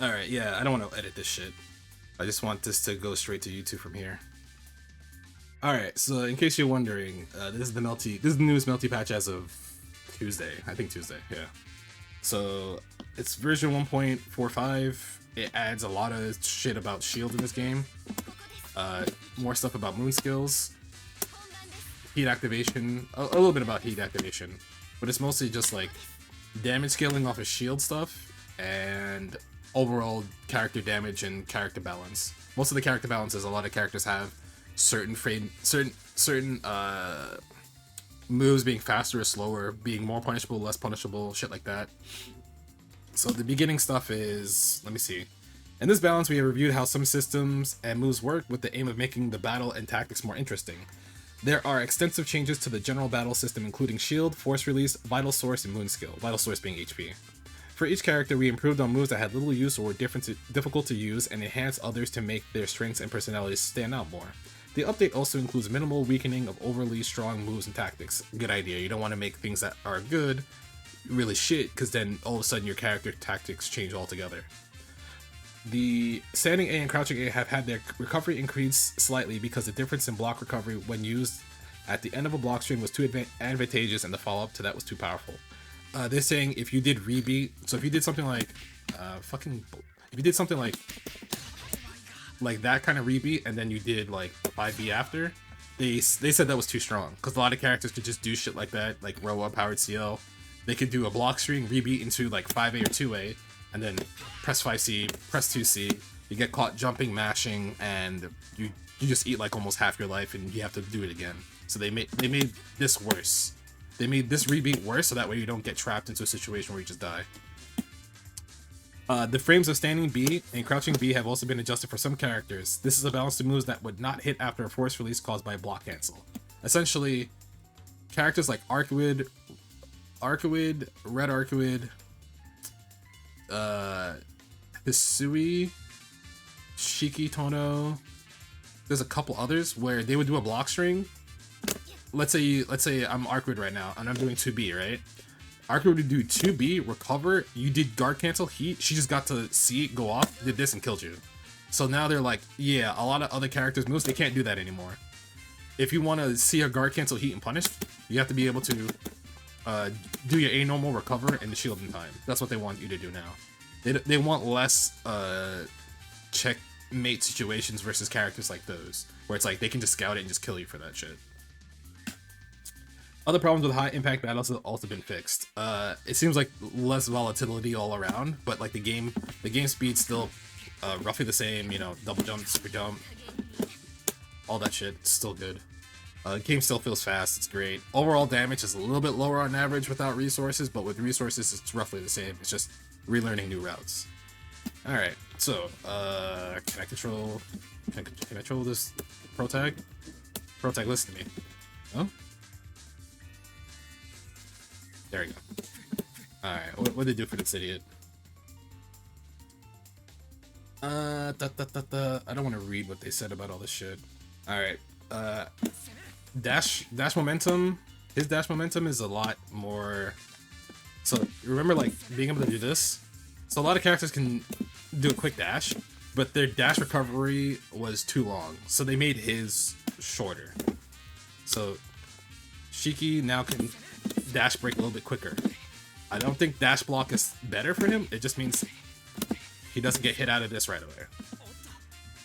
Alright, yeah, I don't want to edit this shit. I just want this to go straight to YouTube from here. Alright, so in case you're wondering, this is the newest Melty patch as of Tuesday. I think Tuesday, yeah. So it's version 1.45. It adds a lot of shit about shield in this game. More stuff about moon skills, heat activation, a little bit about heat activation, but it's mostly just like damage scaling off of shield stuff and overall character damage and character balance. Most of the character balances a lot of characters have certain moves being faster or slower, being more punishable, less punishable, shit like that. So the beginning stuff is, let me see. In this balance, we have reviewed how some systems and moves work with the aim of making the battle and tactics more interesting. There are extensive changes to the general battle system, including shield, force release, vital source, and moon skill, vital source being HP. For each character, we improved on moves that had little use or were difficult to use and enhanced others to make their strengths and personalities stand out more. The update also includes minimal weakening of overly strong moves and tactics. Good idea, you don't want to make things that are good really shit, because then all of a sudden your character tactics change altogether. The standing A and crouching A have had their recovery increase slightly because the difference in block recovery when used at the end of a block string was too advantageous and the follow-up to that was too powerful. They're saying if you did rebeat, so if you did something like if you did something like that kind of rebeat and then you did like 5B after, they said that was too strong because a lot of characters could just do shit like that, like Roa powered Ciel. They could do a block string, rebeat into like 5A or 2A, and then press 5C, press 2C, you get caught jumping, mashing, and you just eat like almost half your life and you have to do it again. So they made this worse. They made this rebeat worse so that way you don't get trapped into a situation where you just die. The frames of standing B and crouching B have also been adjusted for some characters. This is a balance to moves that would not hit after a force release caused by a block cancel. Essentially, characters like Arcueid, Red Arcueid, Hisui, Shiki Tohno. There's a couple others where they would do a block string. Let's say I'm Arcueid right now and I'm doing 2B, right? Arcueid would do 2B, recover, you did guard cancel, heat, she just got to see it go off, did this and killed you. So now they're like, yeah, a lot of other characters' moves, they can't do that anymore. If you want to see a guard cancel, heat, and punish, you have to be able to do your A normal, recover, and the shield in time. That's what they want you to do now. They want less checkmate situations versus characters like those, where it's like they can just scout it and just kill you for that shit. Other problems with high impact battles have also been fixed. It seems like less volatility all around, but like the game speed's still roughly the same, you know, double jump, super jump, all that shit, it's still good. The game still feels fast, it's great. Overall damage is a little bit lower on average without resources, but with resources it's roughly the same. It's just relearning new routes. Alright, so, can I control this pro tag? Pro tag, listen to me. Oh? There we go. Alright, what did they do for this idiot? I don't want to read what they said about all this shit. Alright, dash momentum. His dash momentum is a lot more. So remember, like being able to do this. So a lot of characters can do a quick dash, but their dash recovery was too long, so they made his shorter. So Shiki now can dash break a little bit quicker. I don't think dash block is better for him. It just means he doesn't get hit out of this right away.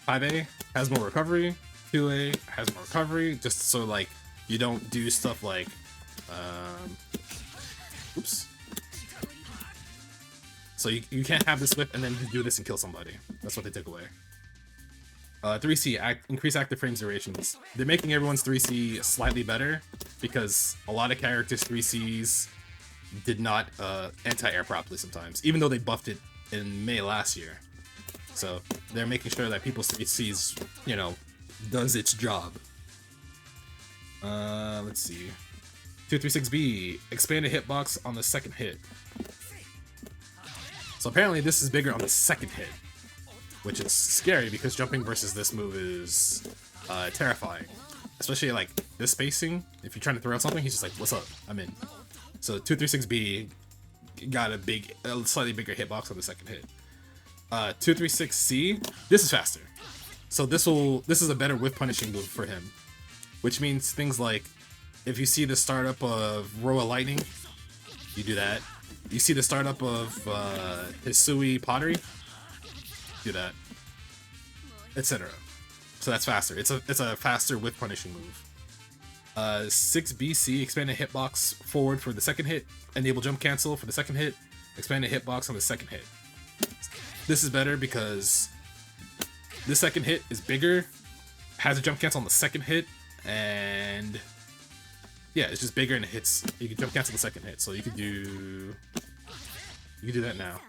5A has more recovery. 2A has more recovery, just so like you don't do stuff like oops. So you can't have this whip and then do this and kill somebody. That's what they took away. 3C, increase active frame durations. They're making everyone's 3C slightly better because a lot of characters' 3Cs did not anti-air properly sometimes, even though they buffed it in May last year. So they're making sure that people's 3Cs, you know, does its job. Let's see. 236B, expanded hitbox on the second hit. So apparently this is bigger on the second hit, which is scary because jumping versus this move is terrifying. Especially like this spacing, if you're trying to throw out something, he's just like, what's up, I'm in. So 236B got a slightly bigger hitbox on the second hit. 236C. This is faster. So this is a better whiff punishing move for him, which means things like if you see the startup of Roa Lightning, you do that. You see the startup of Hisui Pottery, do that, etc. So that's faster. It's a faster whiff punishing move. 6BC, expanded hitbox forward for the second hit, enable jump cancel for the second hit, expanded hitbox on the second hit. This is better because the second hit is bigger, has a jump cancel on the second hit, and yeah, it's just bigger and it hits. You can jump cancel the second hit, so you can do that now.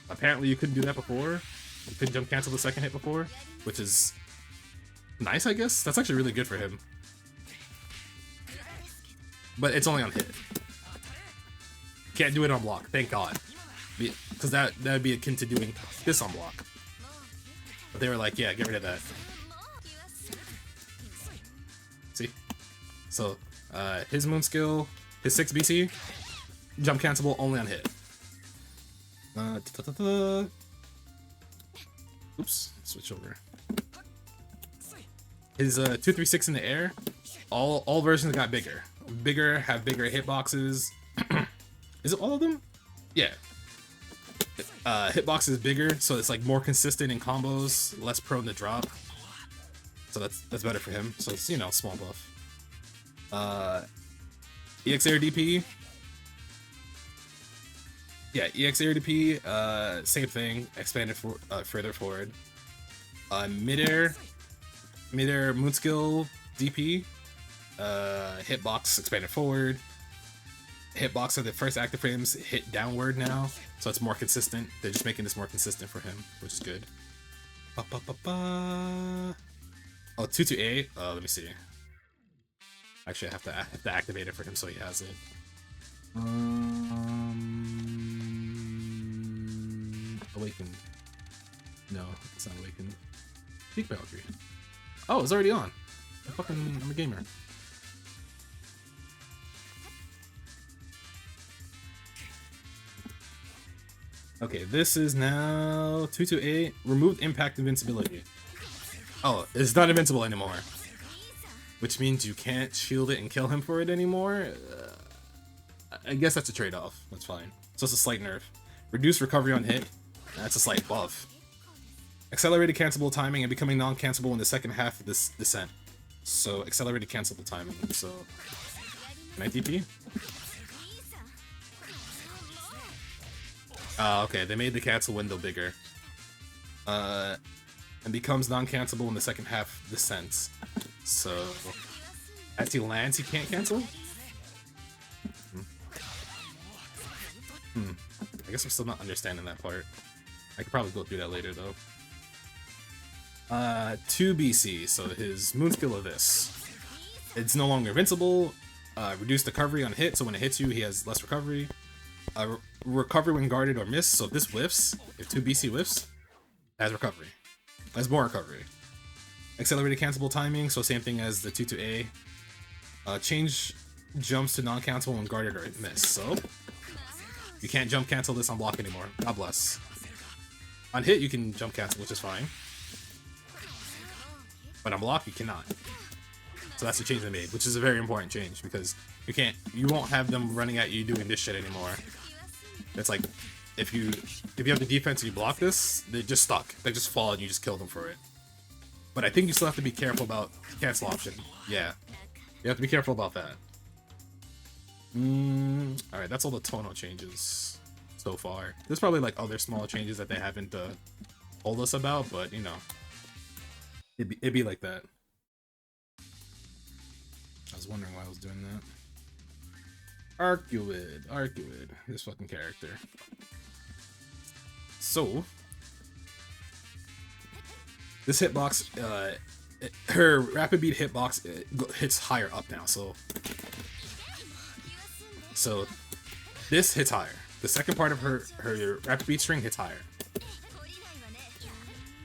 Apparently you couldn't do that before. You couldn't jump cancel the second hit before, which is nice, I guess. That's actually really good for him. But it's only on hit. Can't do it on block, thank God. Because that would be akin to doing this on block. But they were like, yeah, get rid of that. See? So, his moon skill, his 6 BC, jump cancelable only on hit. Oops, switch over. His 236 in the air, all versions got bigger. Have bigger hitboxes. Is it all of them? Yeah. Hitbox is bigger, so it's like more consistent in combos, less prone to drop. So that's better for him. So it's, you know, small buff. EX Air DP. Yeah, EX Air DP, same thing, expanded for further forward. Midair moon skill DP, hitbox expanded forward. Hitbox of the first active frames hit downward now, so it's more consistent. They're just making this more consistent for him, which is good. Oh, 228. Let me see. Actually, I have to activate it for him so he has it. Awakened. No, it's not awakened. Peak Valkyrie. Oh, it's already on. I'm a gamer. Okay, this is now 228. Removed impact invincibility. Oh, it's not invincible anymore. Which means you can't shield it and kill him for it anymore. I guess that's a trade-off. That's fine. So it's a slight nerf. Reduced recovery on hit. That's a slight buff. Accelerated cancelable timing and becoming non-cancelable in the second half of this descent. So accelerated cancelable timing. So can I DP? Okay, they made the cancel window bigger. And becomes non-cancelable in the second half descent. So as he lands, he can't cancel? I guess I'm still not understanding that part. I could probably go through that later though. 2 BC, so his moon skill of this. It's no longer invincible. Reduced recovery on hit, so when it hits you, he has less recovery. Recovery when guarded or missed, so if this whiffs, if 2 BC whiffs, has recovery. Has more recovery. Accelerated cancelable timing, so same thing as the 2-A. Change jumps to non-cancel when guarded or missed, so you can't jump cancel this on block anymore. God bless. On hit, you can jump cancel, which is fine. But on block, you cannot. So that's the change they made, which is a very important change because you won't have them running at you doing this shit anymore. It's like, if you have the defense and you block this, they're just stuck. They just fall and you just kill them for it. But I think you still have to be careful about cancel option. Yeah. You have to be careful about that. Alright, that's all the Tohno changes so far. There's probably like other small changes that they haven't told us about, but you know, it'd be like that. I was wondering why I was doing that. Arcueid, this fucking character. So, this hitbox, her rapid beat hitbox hits higher up now, so this hits higher. The second part of her rapid beat string hits higher.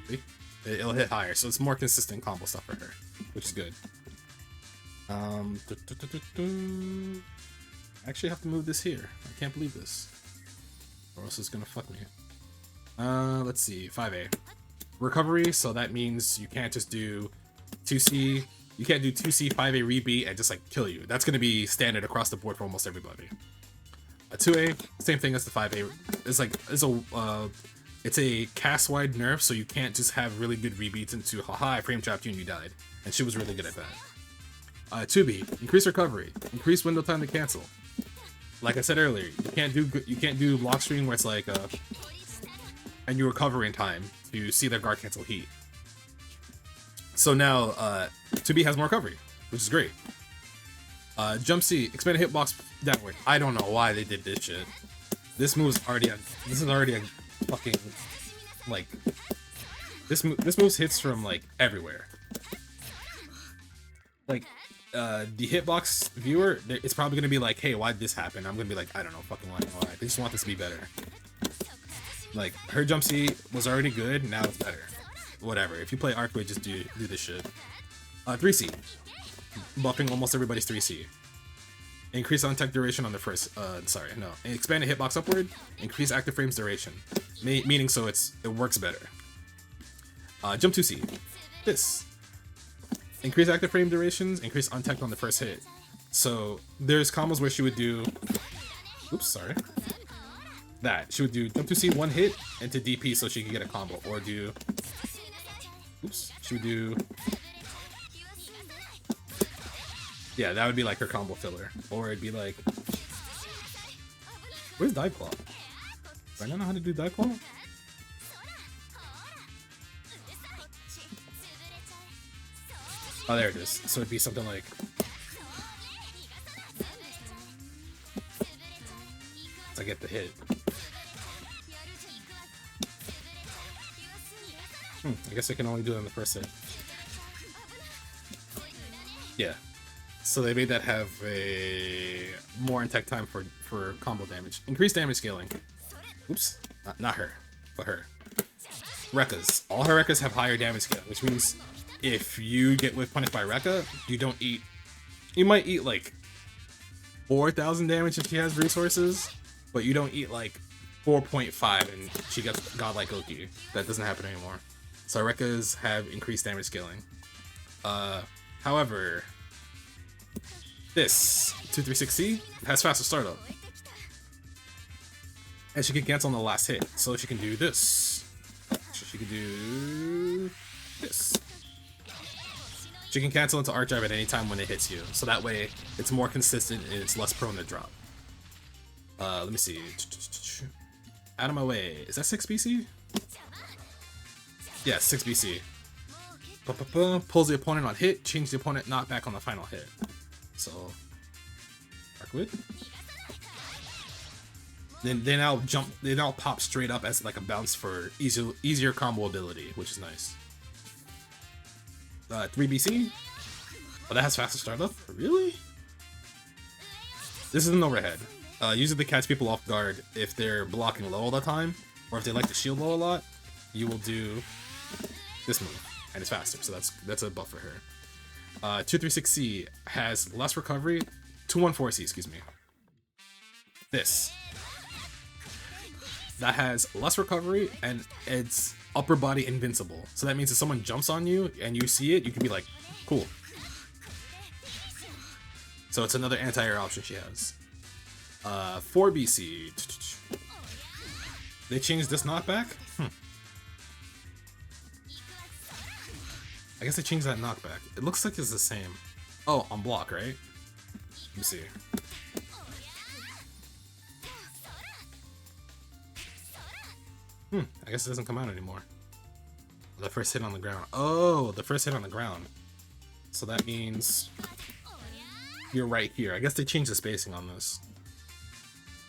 See? It'll hit higher, so it's more consistent combo stuff for her, which is good. I actually have to move this here. I can't believe this, or else it's gonna fuck me. Let's see, 5A. Recovery, so that means you can't just do 2C. You can't do 2C 5A rebeat and just like kill you. That's gonna be standard across the board for almost everybody. 2A, same thing as the 5A. It's a cast wide nerf, so you can't just have really good rebeats into haha I frame trapped you and you died. And she was really good at that. 2B, increase recovery, increase window time to cancel. Like I said earlier, you can't do block stream where it's like and you recover in time to see their guard cancel heat. So now 2B has more recovery, which is great. Jump C, expand hitbox downward. I don't know why they did this shit. This is already a fucking like this move hits from like everywhere. Like the hitbox viewer, it's probably gonna be like, hey, why'd this happen? I'm gonna be like, I don't know, fucking why. They just want this to be better. Like her jump C was already good, now it's better. Whatever. If you play Arcueid, just do this shit. 3C, buffing almost everybody's 3C. Increase on-tech duration on the first. Expand the hitbox upward. Increase active frames duration, meaning so it works better. Jump 2C. This. Increase active frame durations. Increase on-tech on the first hit. So there's combos where she would do. Oops, sorry. That she would do jump 2C 1 hit into DP so she could get a combo, or do. Oops, she would do. Yeah, that would be like her combo filler. Or it'd be like... Where's Dive Claw? Do I not know how to do Dive Claw? Oh, there it is. So it'd be something like... I get the hit. I guess I can only do it on the first hit. Yeah. So they made that have a more in tech time for combo damage. Increased damage scaling. Oops. Not her, but her. Rekkas. All her Rekkas have higher damage scaling, which means if you get whiff punished by Rekka, you don't eat... You might eat like 4,000 damage if she has resources, but you don't eat like 4.5 and she gets godlike Oki. That doesn't happen anymore. So Rekkas have increased damage scaling. However... This 236C has faster startup, and she can cancel on the last hit. So she can do this. So she can do this. She can cancel into Arc Drive at any time when it hits you. So that way, it's more consistent and it's less prone to drop. Let me see. Out of my way. Is that 6 BC? Yeah, 6 BC. Pulls the opponent on hit. Change the opponent knockback on the final hit. So, Arcueid. Then they now pop straight up as like a bounce for easier combo ability, which is nice. 3BC. Oh, that has faster startup? Really? This is an overhead. Usually to catch people off guard if they're blocking low all the time, or if they like to shield low a lot, you will do this move, and it's faster, so that's a buff for her. 236C has less recovery. 214C, excuse me. This. That has less recovery and it's upper body invincible. So that means if someone jumps on you and you see it, you can be like, cool. So it's another anti-air option she has. 4BC. They changed this knockback? I guess they changed that knockback. It looks like it's the same. Oh, on block, right? Let me see. I guess it doesn't come out anymore. The first hit on the ground. Oh, the first hit on the ground. So that means you're right here. I guess they changed the spacing on this.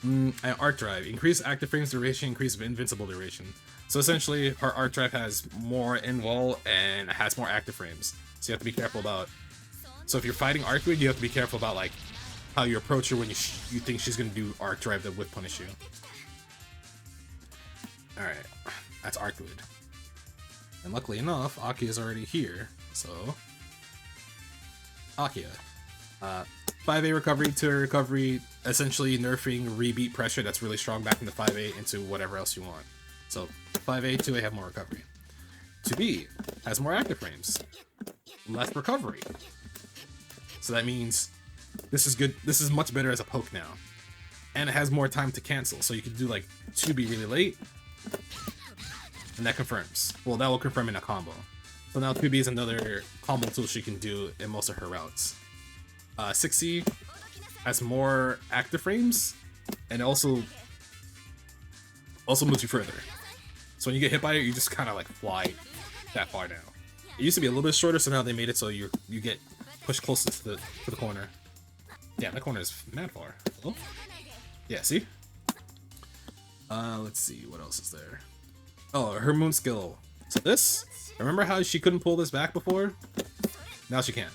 And Arc Drive. Increase active frames duration, increase invincible duration. So essentially, her Arc Drive has more invul and has more active frames. So you have to be careful about... So if you're fighting Arcueid, you have to be careful about like how you approach her when you think she's going to do Arc Drive that would punish you. Alright, that's Arcueid. And luckily enough, Akiha is already here, so... Akiha. 5A recovery, 2A recovery, essentially nerfing rebeat pressure that's really strong back into 5A into whatever else you want. So 5A, 2A have more recovery. 2B has more active frames, less recovery. So that means this is good. This is much better as a poke now. And it has more time to cancel. So you can do like 2B really late. And that confirms. Well, that will confirm in a combo. So now 2B is another combo tool she can do in most of her routes. 6C has more active frames. And also moves you further. So when you get hit by it, you just kind of like fly that far now. It used to be a little bit shorter, so now they made it so you get pushed closer to the corner. Yeah, that corner is mad far. Oh. Yeah, see? Let's see, what else is there? Oh, her moon skill. So this, remember how she couldn't pull this back before? Now she can.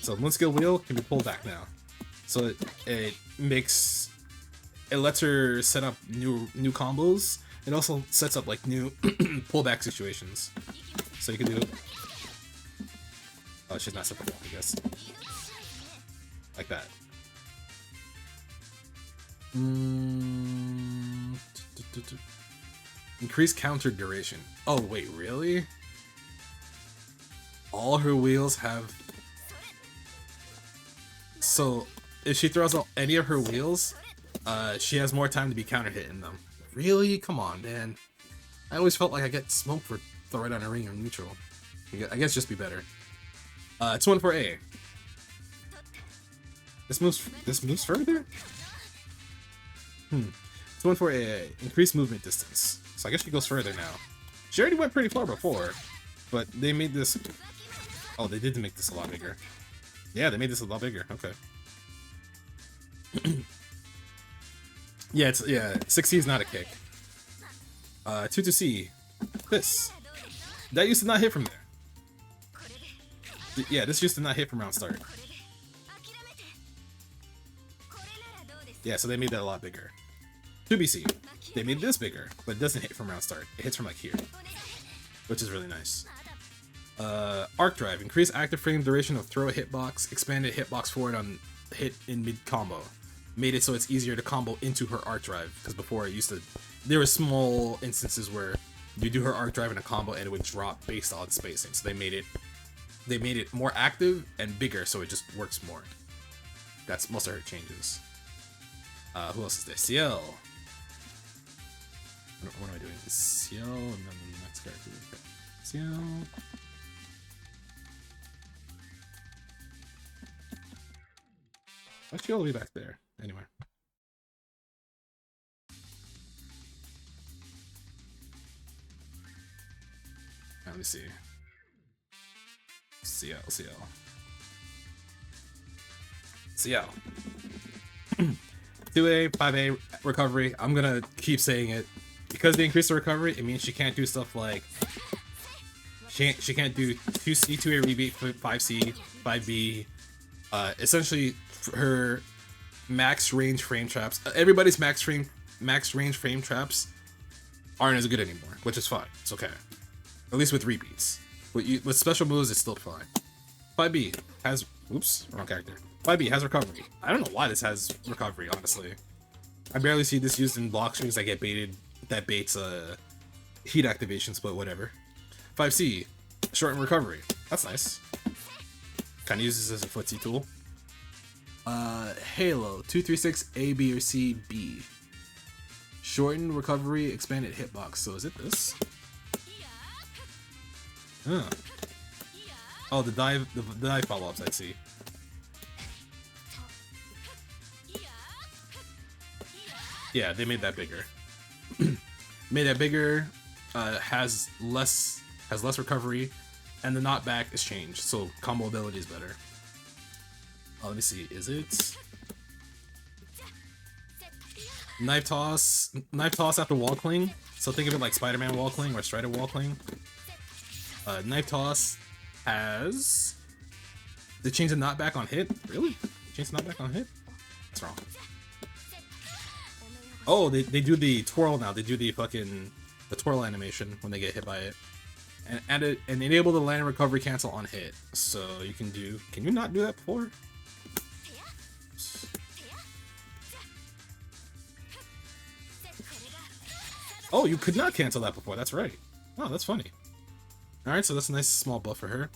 So moon skill wheel can be pulled back now. So it lets her set up new combos. It also sets up like new pullback situations. So you can do. Oh, she's not set up, I guess. Like that. Increase counter duration. Oh wait, really? All her wheels have. So if she throws out any of her wheels, she has more time to be counter hit in them. Really? Come on, man. I always felt like I get smoked for throw right on a ring or neutral. I guess just be better. 214A. This moves further? 214A. Increase movement distance. So I guess she goes further now. She already went pretty far before, but they made this. Oh, they did make this a lot bigger. Yeah, they made this a lot bigger. Okay. Yeah, 6C is not a kick. 22C. This. That used to not hit from there. Yeah, this used to not hit from round start. Yeah, so they made that a lot bigger. 2BC. They made this bigger, but it doesn't hit from round start. It hits from like here. Which is really nice. Arc Drive. Increase active frame duration of throw hitbox. Expanded hitbox forward on hit in mid combo. Made it so it's easier to combo into her Arc Drive, because before it used to, there were small instances where you do her Arc Drive in a combo and it would drop based on spacing. So they made it more active and bigger, so it just works more. That's most of her changes. Who else is there? Ciel. What am I doing? Ciel and then the next character. Ciel. Why's Ciel all the way back there? Anyway. Let me see. Ciel. 2A, 5A recovery. I'm gonna keep saying it. Because they increase the recovery, it means she can't do stuff like she can't do 2C, 2A rebeat, 5C, 5B. Essentially her max range frame traps. Everybody's max range frame traps aren't as good anymore, which is fine. It's okay. At least with rebeats. With special moves, it's still fine. 5B has wrong character. 5B has recovery. I don't know why this has recovery, honestly. I barely see this used in block strings that get baited, that baits heat activations, but whatever. 5C, shorten recovery. That's nice. Kind of uses this as a footsie tool. Halo, 236 A, B, or C, B. Shorten recovery, expanded hitbox. So is it this? Huh. Oh, the dive follow-ups, I see. Yeah, they made that bigger. Made that bigger, has less recovery, and the knockback is changed, so combo ability is better. Let me see, is it knife toss after wall cling? So think of it like Spider-Man wall cling or Strider wall cling. Knife toss has they change the knockback on hit? Really? Change the knockback on hit? That's wrong. Oh, they do the twirl now. They do the twirl animation when they get hit by it, and enable the land and recovery cancel on hit. So you can do. Can you not do that before? Oh, you could not cancel that before. That's right. Oh, that's funny. All right, so that's a nice small buff for her.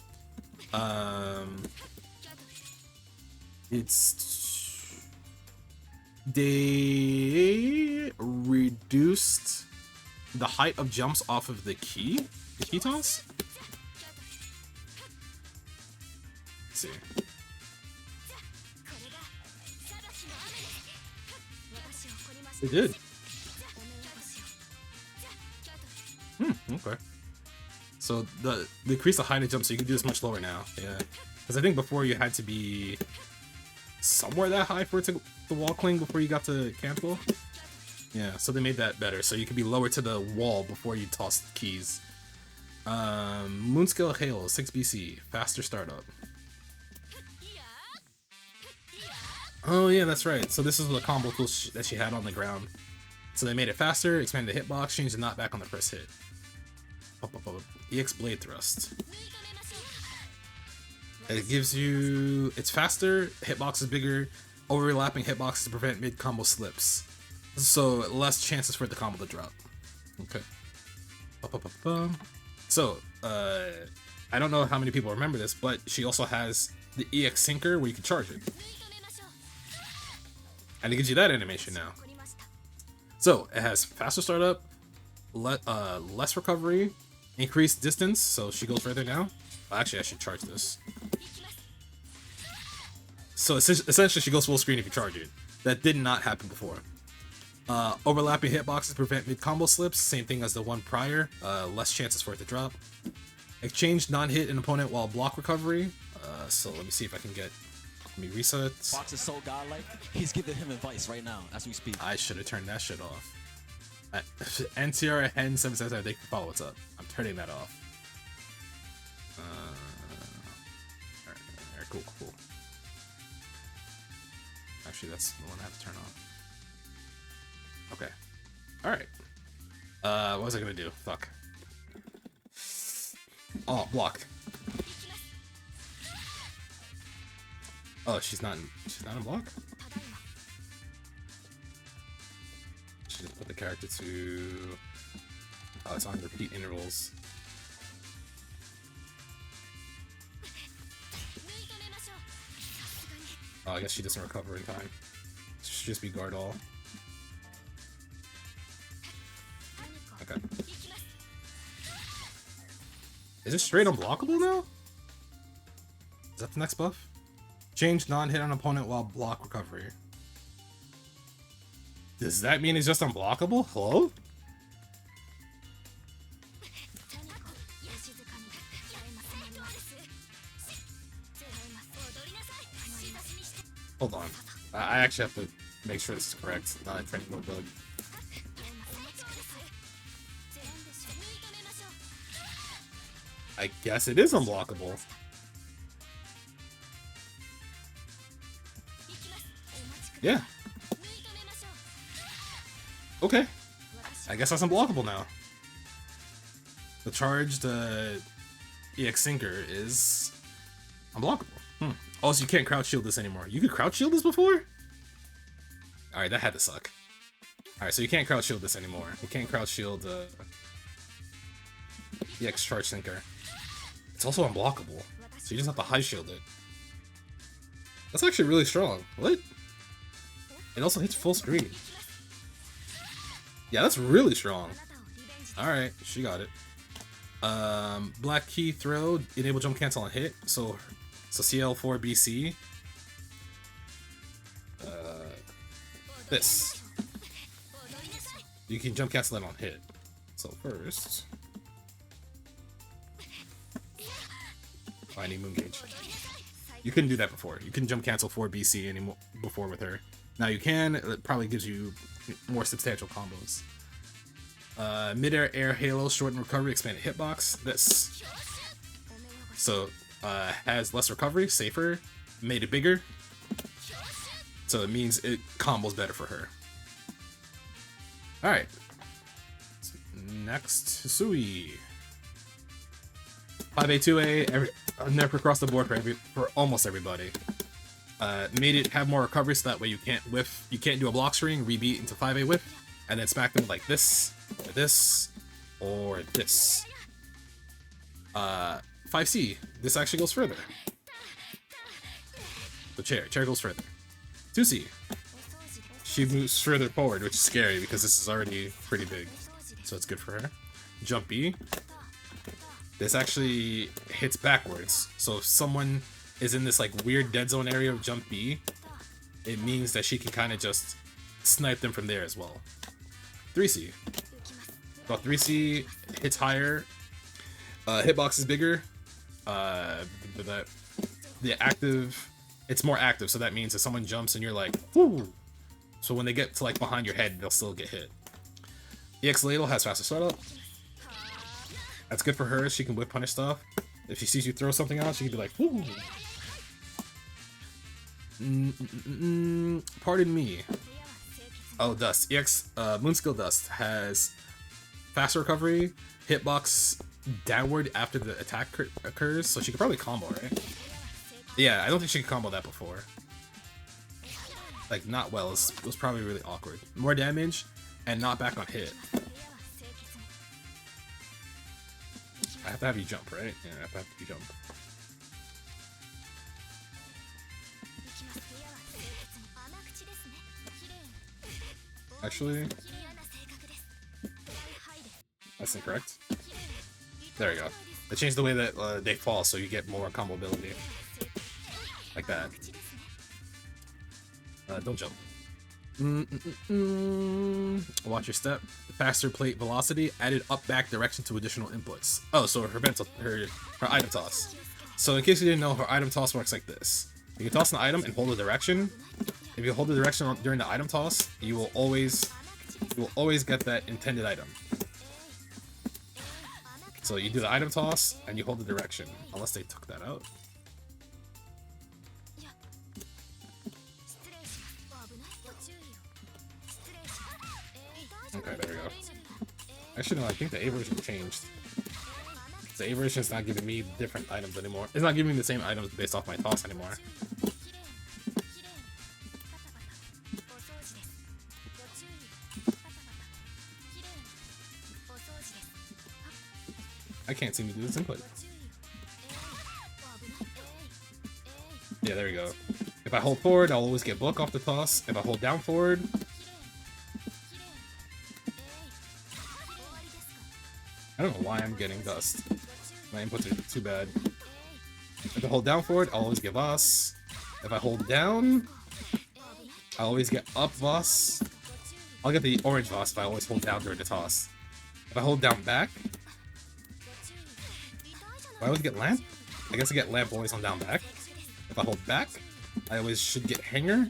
They reduced the height of jumps off of the key toss. Let's see. They did. Okay. So the decrease the height of jump, so you can do this much lower now. Yeah, because I think before you had to be somewhere that high for it to wall cling before you got to cancel. Yeah, so they made that better, so you can be lower to the wall before you toss the keys. Moonscale Halo 6 BC, faster startup. Oh yeah, that's right. So this is the combo tool that she had on the ground. So they made it faster, expanded the hitbox, changed the knockback on the first hit. EX Blade Thrust. It gives you... It's faster, hitbox is bigger, overlapping hitboxes to prevent mid-combo slips. So less chances for the combo to drop. Okay. So, I don't know how many people remember this, but she also has the EX Sinker where you can charge it. And it gives you that animation now. So, it has faster startup, less recovery, increased distance, so she goes further now. Actually, I should charge this. So essentially, she goes full screen if you charge it. That did not happen before. Overlapping hitboxes prevent mid-combo slips, same thing as the one prior, less chances for it to drop. Exchange non-hit an opponent while block recovery. So let me see if I can get... Let me reset. Fox is so godlike, he's giving him advice right now as we speak. I should have turned that shit off. NCR Hen 777, thank you for follow. What's up? I'm turning that off. Alright, cool. Actually, that's the one I have to turn on. Okay. Alright. What was I gonna do? Fuck. Oh, block. Oh, she's not in block? Should just put the character to... Oh, it's on repeat intervals. Oh, I guess she doesn't recover in time. She should just be guard all. Okay. Is it straight unblockable now? Is that the next buff? Change non-hit on opponent while block recovery. Does that mean it's just unblockable? Hello? Hold on. I actually have to make sure this is correct. Not training mode bug. I guess it is unblockable. Yeah. Okay. I guess that's unblockable now. The charged EX Sinker is unblockable. Also, you can't crouch shield this anymore. You could crouch shield this before? Alright, that had to suck. Alright, so you can't crouch shield this anymore. You can't crouch shield EX Charge Sinker. It's also unblockable. So you just have to high shield it. That's actually really strong. What? It also hits full screen. Yeah, that's really strong. Alright, she got it. Black Key Throw, enable jump cancel on hit. So Ciel 4 BC. This. You can jump cancel that on hit. So first... Oh, I need Moon Gauge. You couldn't do that before. You couldn't jump cancel 4 BC anymore before with her. Now you can. It probably gives you more substantial combos. Mid-air air halo, shorten recovery, expanded hitbox. This. So, has less recovery, safer, made it bigger. So it means it combos better for her. Alright. Next, Hisui. 5A, 2A, nerf across the board for almost everybody. Made it have more recovery so that way you can't whiff, you can't do a block string, rebeat into 5A whiff. and then smack them like this, or this, or this. 5C, this actually goes further. So chair goes further. 2C, she moves further forward, which is scary because this is already pretty big. So it's good for her. Jump B, this actually hits backwards. So if someone is in this like weird dead zone area of jump B, it means that she can kind of just snipe them from there as well. 3C, well, 3C hits higher, hitbox is bigger, the active, it's more active, so that means if someone jumps and you're like, whoo, so when they get to like behind your head, they'll still get hit. EX Ladle has faster startup. That's good for her. She can whip punish stuff. If she sees you throw something out, she can be like, whoo. Pardon me. Oh, Dust. EX Moonskill Dust has faster recovery, hitbox downward after the attack occurs, so she could probably combo, right? Yeah, I don't think she could combo that before. Like, not well. It was probably really awkward. More damage and not back on hit. I have to have you jump, right? Yeah, I have to have you jump. Actually, that's incorrect. There we go. They changed the way that they fall, so you get more combo ability. Like that. Don't jump. Watch your step. Faster plate velocity, added up-back direction to additional inputs. Oh, so her item toss. So in case you didn't know, her item toss works like this. You can toss an item and hold the direction. If you hold the direction during the item toss, you will always get that intended item. So you do the item toss and you hold the direction, unless they took that out. Okay, there we go. Actually, no, I think the A version changed. The A version is not giving me different items anymore. It's not giving me the same items based off my toss anymore. I can't seem to do this input. Yeah, there we go. If I hold forward, I'll always get block off the toss. If I hold down forward, I don't know why I'm getting dust. My inputs are too bad. If I hold down forward, I'll always get Voss. If I hold down, I always get up Voss. I'll get the orange Voss if I always hold down during the toss. If I hold down back, do I always get lamp? I guess I get lamp always on down back. If I hold back, I always should get hanger.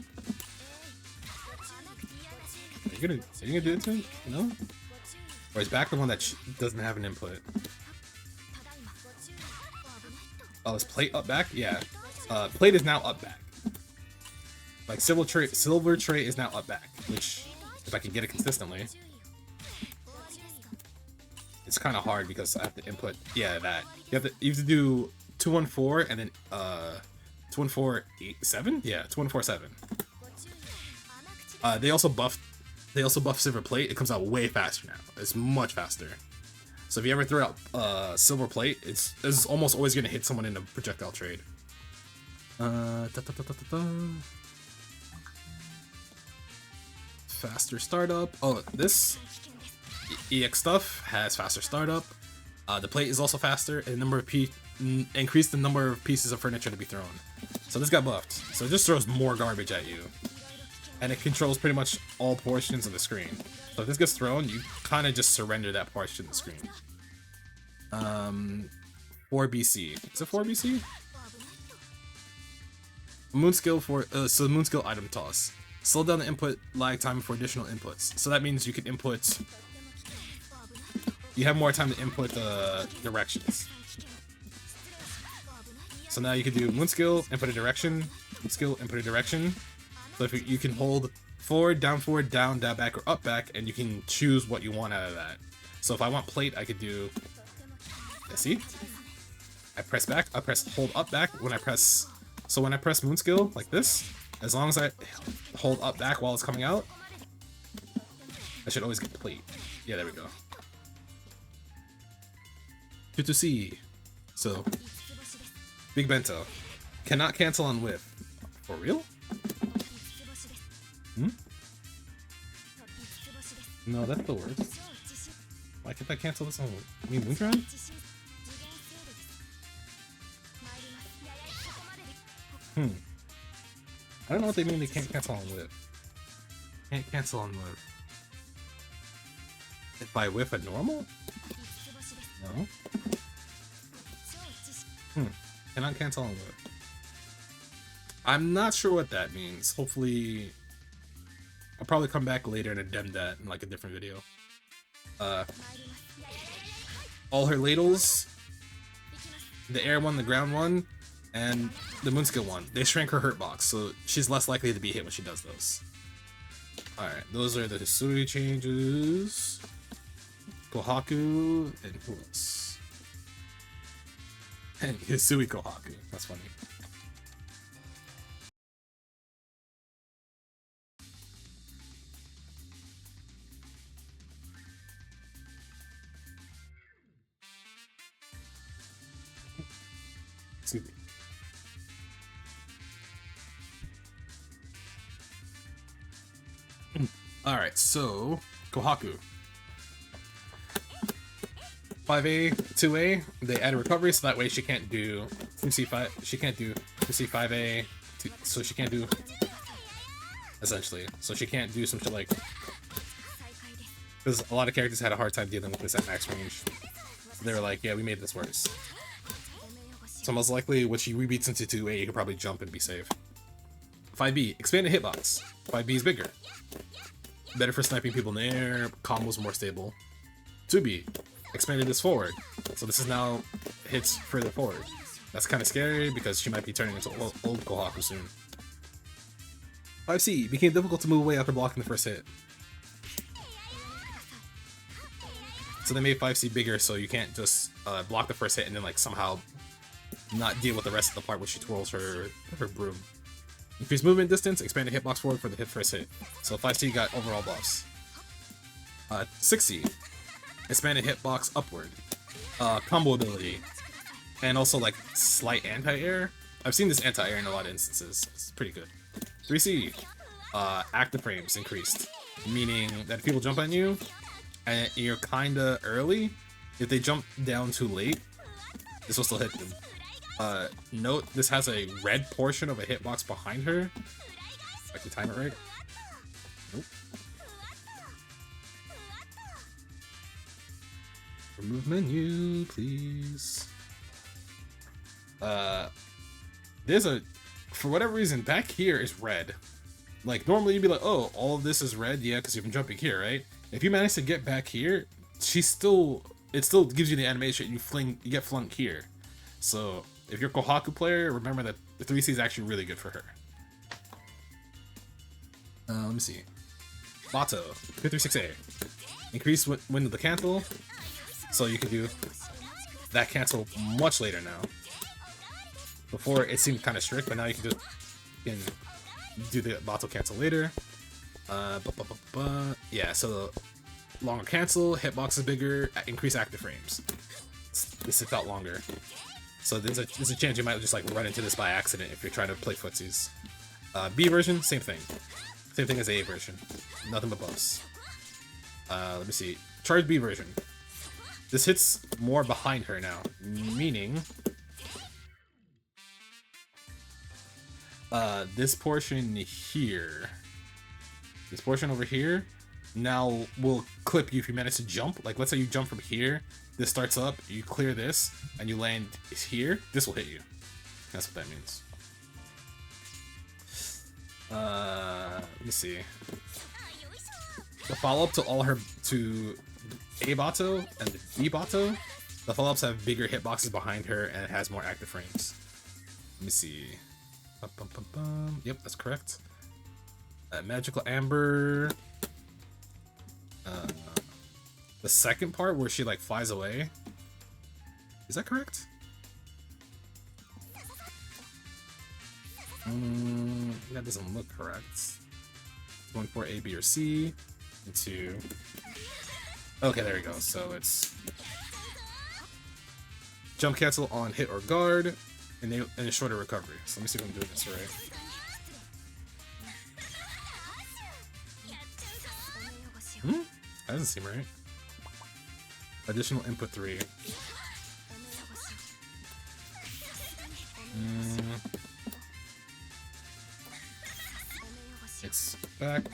Are you gonna do it to me? No? Or is back the one that doesn't have an input? Oh, is plate up back? Yeah. Plate is now up back. Like silver tray is now up back, which if I can get it consistently. It's kind of hard because I have to input. Yeah, that you have to do 214 and then 2147. Yeah, 2147. They also buffed silver plate. It comes out way faster now. It's much faster. So if you ever throw out silver plate, it's almost always gonna hit someone in a projectile trade. Faster startup. Oh, this EX stuff has faster startup. The plate is also faster, and increase the number of pieces of furniture to be thrown. So this got buffed. So it just throws more garbage at you. And it controls pretty much all portions of the screen. So if this gets thrown, you kind of just surrender that portion of the screen. 4BC. Is it 4BC? Moonskill so Moonskill item toss. Slow down the input lag time for additional inputs. So that means you can input. You have more time to input directions. So now you can do Moonskill, input a direction. Moonskill, input a direction. So if you can hold forward, down, back, or up, back, and you can choose what you want out of that. So if I want plate, I could do. See? I press back, I press hold up, back when I press. So when I press Moonskill like this, as long as I hold up, back while it's coming out, I should always get the plate. Yeah, there we go. Good to see. So, Big Bento. Cannot cancel on whiff. For real? Hmm? No, that's the worst. Why can't I cancel this on? I mean, Moonshine? I don't know what they mean they can't cancel on whiff. Can't cancel on whiff. If I whiff a normal? No. Cannot cancel on whiff. I'm not sure what that means. Hopefully, I'll probably come back later and addend that in like a different video. All her ladles, the air one, the ground one, and the moon skill one, they shrank her hurt box, so she's less likely to be hit when she does those. Alright, those are the Hisui changes. Kohaku, and who else? And Hisui Kohaku, that's funny. Excuse me. Alright, so Kohaku. 5A, 2A, they add a recovery so that way she can't do 2C5, she can't do 2C5A, so she can't do, essentially, so she can't do some shit like, because a lot of characters had a hard time dealing with this at max range. So they were like, yeah, we made this worse. So most likely, when she rebeats into 2A, you can probably jump and be safe. 5B, expanded hitbox. 5B is bigger. Better for sniping people in the air, combos more stable. 2B, expanded this forward. So this is now hits further forward. That's kind of scary because she might be turning into old Kohaku soon. 5C, became difficult to move away after blocking the first hit. So they made 5C bigger so you can't just block the first hit and then like somehow not deal with the rest of the part where she twirls her broom. Increased movement distance, expanded hitbox forward for the first hit. So 5C got overall buffs. 6C, expanded hitbox upward. Combo ability. And also like slight anti-air. I've seen this anti-air in a lot of instances. It's pretty good. 3C, active frames increased. Meaning that if people jump on you, and you're kinda early, if they jump down too late, this will still hit them. Note, this has a red portion of a hitbox behind her. If I can time it right. Nope. Remove menu, please. There's a, for whatever reason, back here is red. Like, normally you'd be like, oh, all of this is red, yeah, because you've been jumping here, right? If you manage to get back here, it still gives you the animation, you get flung here. So, if you're a Kohaku player, remember that the 3C is actually really good for her. Let me see. Bato, 236A. Increase window of the cancel, so you can do that cancel much later now. Before it seemed kind of strict, but now you can do the Bato cancel later. Yeah, so longer cancel, hitbox is bigger, increase active frames. This felt longer. So there's a chance you might just like run into this by accident if you're trying to play footsies. B version, same thing. Same thing as A version. Nothing but buffs. Let me see. Charge B version. This hits more behind her now, meaning this portion here, this portion over here, now will clip you if you manage to jump. Like, let's say you jump from here, this starts up, you clear this, and you land here, this will hit you. That's what that means. Let me see. The follow-up to all her, to A Bato and the D Bato, the follow-ups have bigger hitboxes behind her and it has more active frames. Let me see. Yep, that's correct. Magical Amber. The second part where she like flies away. Is that correct? That doesn't look correct. Going for A, B, or C. into... Okay, there we go. So it's jump cancel on hit or guard, and a shorter recovery. So let me see if I'm doing this right. That doesn't seem right. Additional input 3. It's back,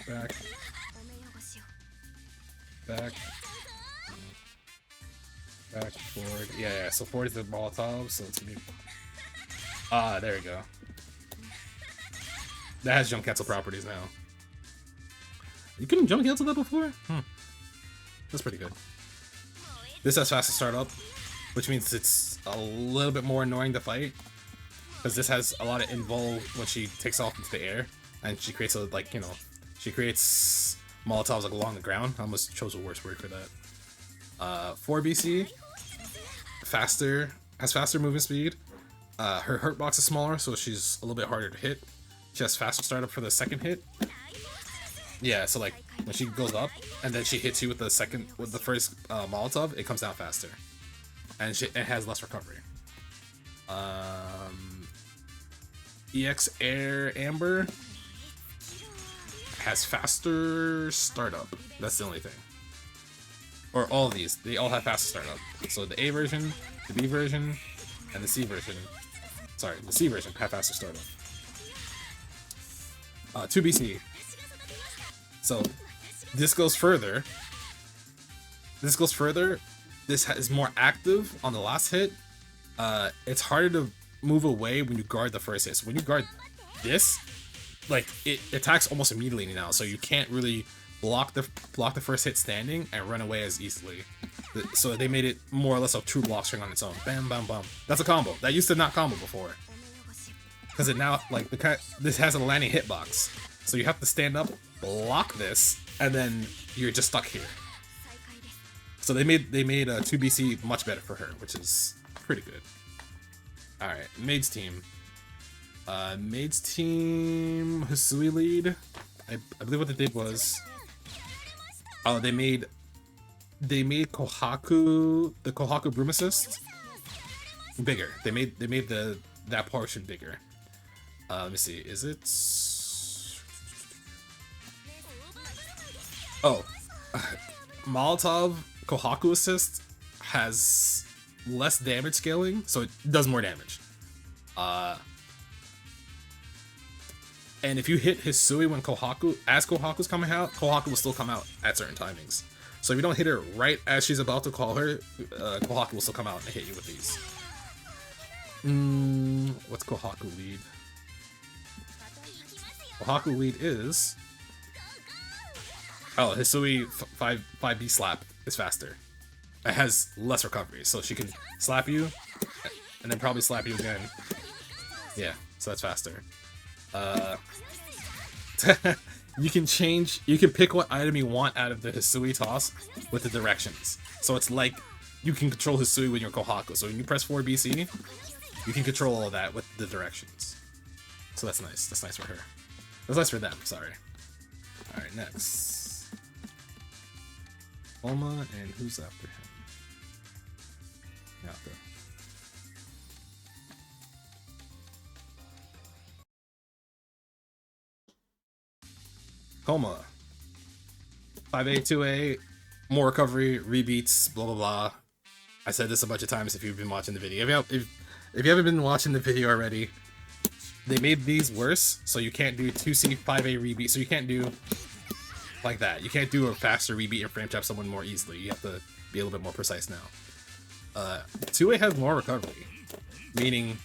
forward. Yeah, so forward is the Molotov, so it's gonna be... Ah, there we go. That has jump cancel properties now. You couldn't jump cancel that before? That's pretty good. This has fast to start up, which means it's a little bit more annoying to fight. Because this has a lot of invul when she takes off into the air. And she creates a, like, you know, she creates Molotovs like along the ground. I almost chose a worse word for that. 4 BC, faster, has faster movement speed. Her hurt box is smaller, so she's a little bit harder to hit. She has faster startup for the second hit. Yeah, so like when she goes up and then she hits you with the first Molotov, it comes down faster, and it has less recovery. EX Air Amber has faster startup. That's the only thing. Or all of these, they all have faster startup. So the A version, the B version, and the C version. Sorry, the C version have faster startup. 2 BC. So this goes further. This is more active on the last hit. It's harder to move away when you guard the first hit. So when you guard this, like it attacks almost immediately now. So you can't really block the first hit standing and run away as easily. So they made it more or less a true block string on its own. Bam, bam, bam. That's a combo. That used to not combo before. Because it now, like, this has a landing hitbox. So you have to stand up, block this, and then you're just stuck here. So they made a 2BC much better for her, which is pretty good. Alright, Maid's team. Maid's team Hisui lead. I believe what they did was... Oh, they made Kohaku, the Kohaku Brunestud bigger. They made that portion bigger. Let me see. Is it? Oh, Molotov Kohaku assist has less damage scaling, so it does more damage. And if you hit Hisui when Kohaku's coming out, Kohaku will still come out at certain timings. So if you don't hit her right as she's about to call her, Kohaku will still come out and hit you with these. What's Kohaku lead? Kohaku lead is... Oh, Hisui 5B slap is faster. It has less recovery, so she can slap you, and then probably slap you again. Yeah, so that's faster. You can pick what item you want out of the Hisui toss with the directions. So it's like you can control Hisui when you're Kohaku. So when you press 4BC, you can control all of that with the directions. So that's nice. That's nice for her. That's nice for them, sorry. Alright, next. Kouma, and who's after him? Miyako. Kouma. 5A, 2A, more recovery, rebeats, blah blah blah. I said this a bunch of times if you've been watching the video. If you haven't been watching the video already, they made these worse, so you can't do 2C, 5A rebeat, so you can't do like that. You can't do a faster rebeat and frame trap someone more easily. You have to be a little bit more precise now. 2A has more recovery, meaning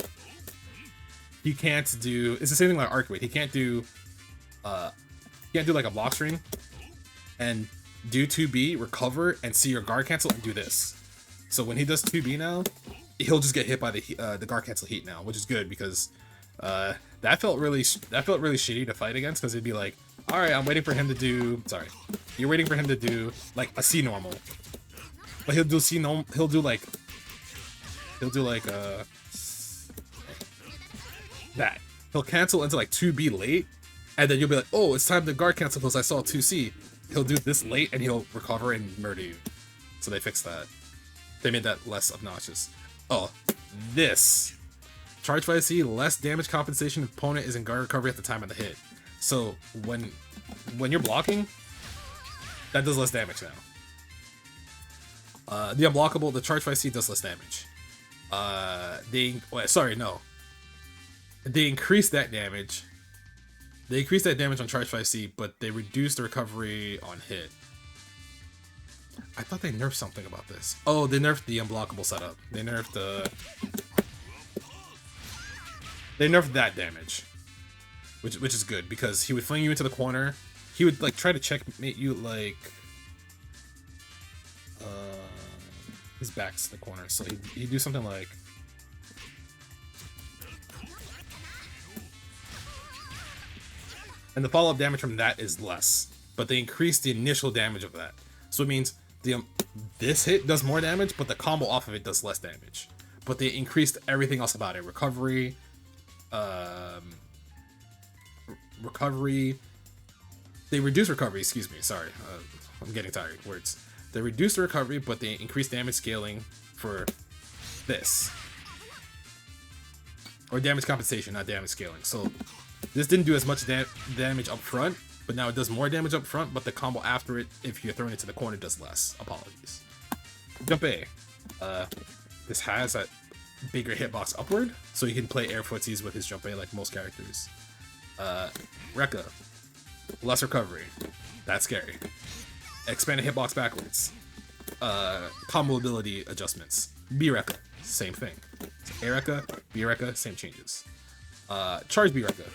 he can't do... It's the same thing like Arcueid. He can't do like a block string and do 2B, recover, and see your guard cancel and do this. So when he does 2B now, he'll just get hit by the guard cancel heat now, which is good because that felt really shitty to fight against, because it'd be like, all right, I'm waiting for him to do... Sorry, you're waiting for him to do like a C normal, but he'll do C normal. He'll do like that. He'll cancel into like 2B late, and then you'll be like, oh, it's time to guard cancel because I saw 2C. he'll do this late and he'll recover and murder you. So they fixed that. They made that less obnoxious. Oh, this. Charge 5C, less damage compensation if opponent is in guard recovery at the time of the hit. So when you're blocking, that does less damage now. The unblockable, the Charge 5C does less damage. They increase that damage. They increase that damage on Charge 5C, but they reduce the recovery on hit. I thought they nerfed something about this. Oh, they nerfed the unblockable setup. They nerfed that damage, which is good because he would fling you into the corner. He would like try to checkmate you like his back's to the corner, so he'd do something like and the follow-up damage from that is less, but they increase the initial damage of that. So it means this hit does more damage, but the combo off of it does less damage. But they increased everything else about it. Recovery. They reduce recovery, excuse me, sorry. I'm getting tired. Words. They reduce the recovery, but they increase damage scaling for this. Or damage compensation, not damage scaling. So this didn't do as much damage up front, but now it does more damage up front, but the combo after it, if you're throwing it to the corner, does less. Apologies. Jump A. This has a bigger hitbox upward, so you can play air footsies with his jump A like most characters. Rekka. Less recovery. That's scary. Expanded hitbox backwards. Combo ability adjustments. B Rekka. Same thing. So A Rekka, B Rekka, same changes. Charge B Rekka.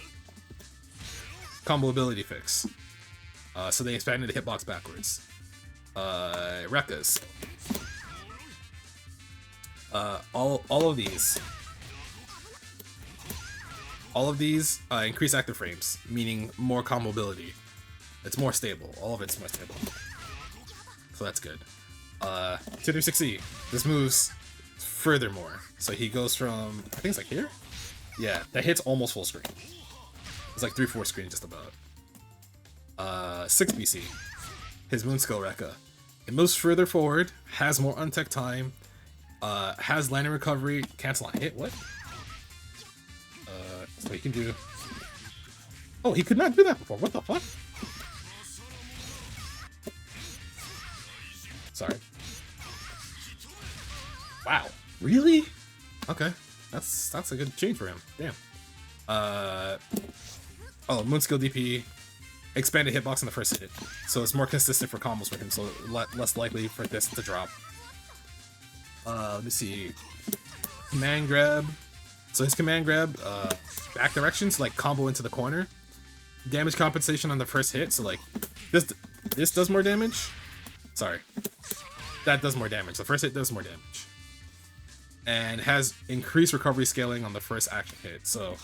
Combo ability fix. So they expanded the hitbox backwards. Rekkas. All of these increase active frames, meaning more combo ability. It's more stable. All of it's more stable. So that's good. 236C. This moves furthermore. So he goes from, I think it's like here? Yeah, that hits almost full screen. It's like 3/4 screen just about. 6BC. His moon skill Rekka. It moves further forward, has more untech time, has landing recovery, cancel on hit, what? So he can do... Oh, he could not do that before, what the fuck? Sorry. Wow, really? Okay, that's a good change for him, damn. Oh, moon skill DP, expanded hitbox on the first hit, so it's more consistent for combos for him, so less likely for this to drop. Let me see. Command grab. So his command grab, back directions, like combo into the corner. Damage compensation on the first hit, so like this does more damage. Sorry, that does more damage. The first hit does more damage, and has increased recovery scaling on the first action hit. So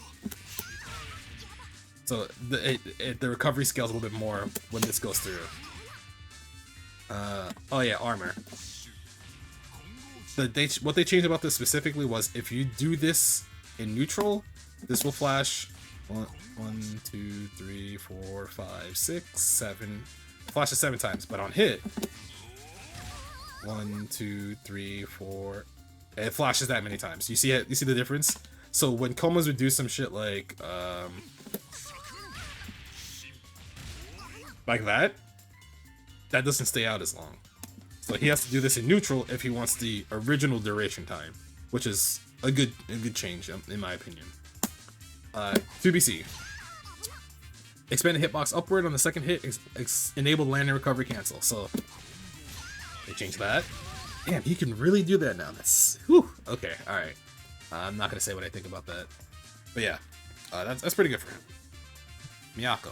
the recovery scales a little bit more when this goes through. Oh yeah, armor. What they changed about this specifically was if you do this in neutral, this will flash 1, 2, 3, 4, 5, 6, 7. It flashes 7 times, but on hit, 1, 2, 3, 4. It flashes that many times. You see it? You see the difference? So when Koumas would do some shit like that doesn't stay out as long. So he has to do this in neutral if he wants the original duration time, which is a good change in my opinion. 2BC. Expanded hitbox upward on the second hit, enabled landing recovery cancel. So they changed that. Damn, he can really do that now. That's whew. Okay, all right. I'm not gonna say what I think about that, but yeah, that's pretty good for him. Miyako.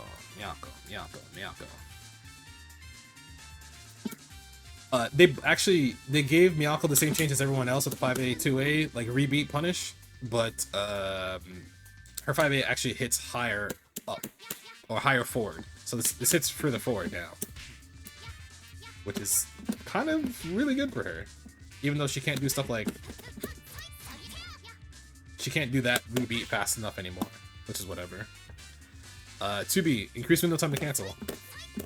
They gave Miyako the same change as everyone else with the 5A 2A like rebeat punish, but her 5A actually hits higher up or higher forward. So this hits further forward now, which is kind of really good for her, even though she can't do stuff like she can't do that rebeat fast enough anymore, which is whatever. 2B, increased window time to cancel.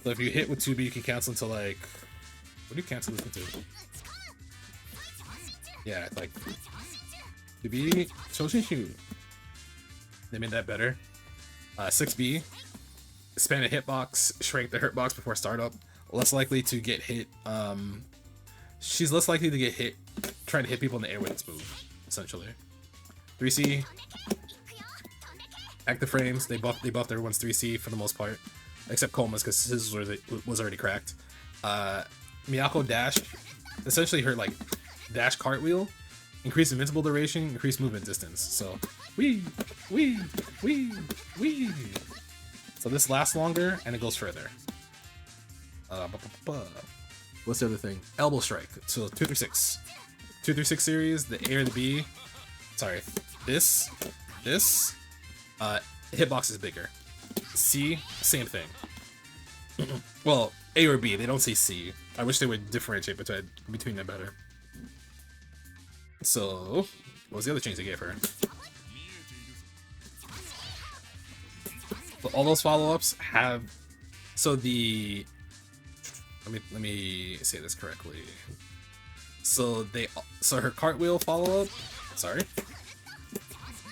So if you hit with 2B, you can cancel into like... What do you cancel this into? Yeah, like... 2B, Shoshinshu. They made that better. 6B, expand a hitbox, shrink the hurt box before startup. Less likely to get hit. She's less likely to get hit trying to hit people in the air with this move, essentially. 3C, active frames. They buffed everyone's 3C for the most part, except Kouma's because his was already cracked. Miyako dash, essentially her like dash cartwheel, increase invincible duration, increase movement distance. So wee. So this lasts longer and it goes further. What's the other thing? Elbow strike. So 236. 236 series, the A or the B. Sorry, this hitbox is bigger. C, same thing. Well, A or B, they don't say C. I wish they would differentiate between them better. So, what was the other change they gave her? But all those follow-ups have... So the... Let me say this correctly. So her cartwheel follow-up... Sorry.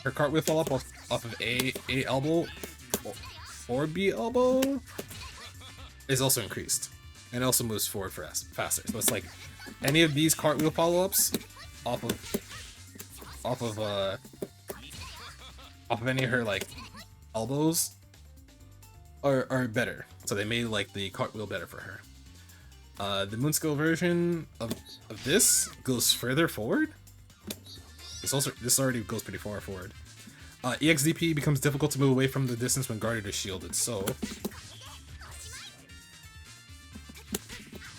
Her cartwheel follow-up off of A elbow or B elbow is also increased. And it also moves forward faster. So it's like any of these cartwheel follow-ups off of any of her like elbows are better. So they made like the cartwheel better for her. The Moonskill version of this goes further forward. This already goes pretty far forward. EXDP becomes difficult to move away from the distance when guarded or shielded. So,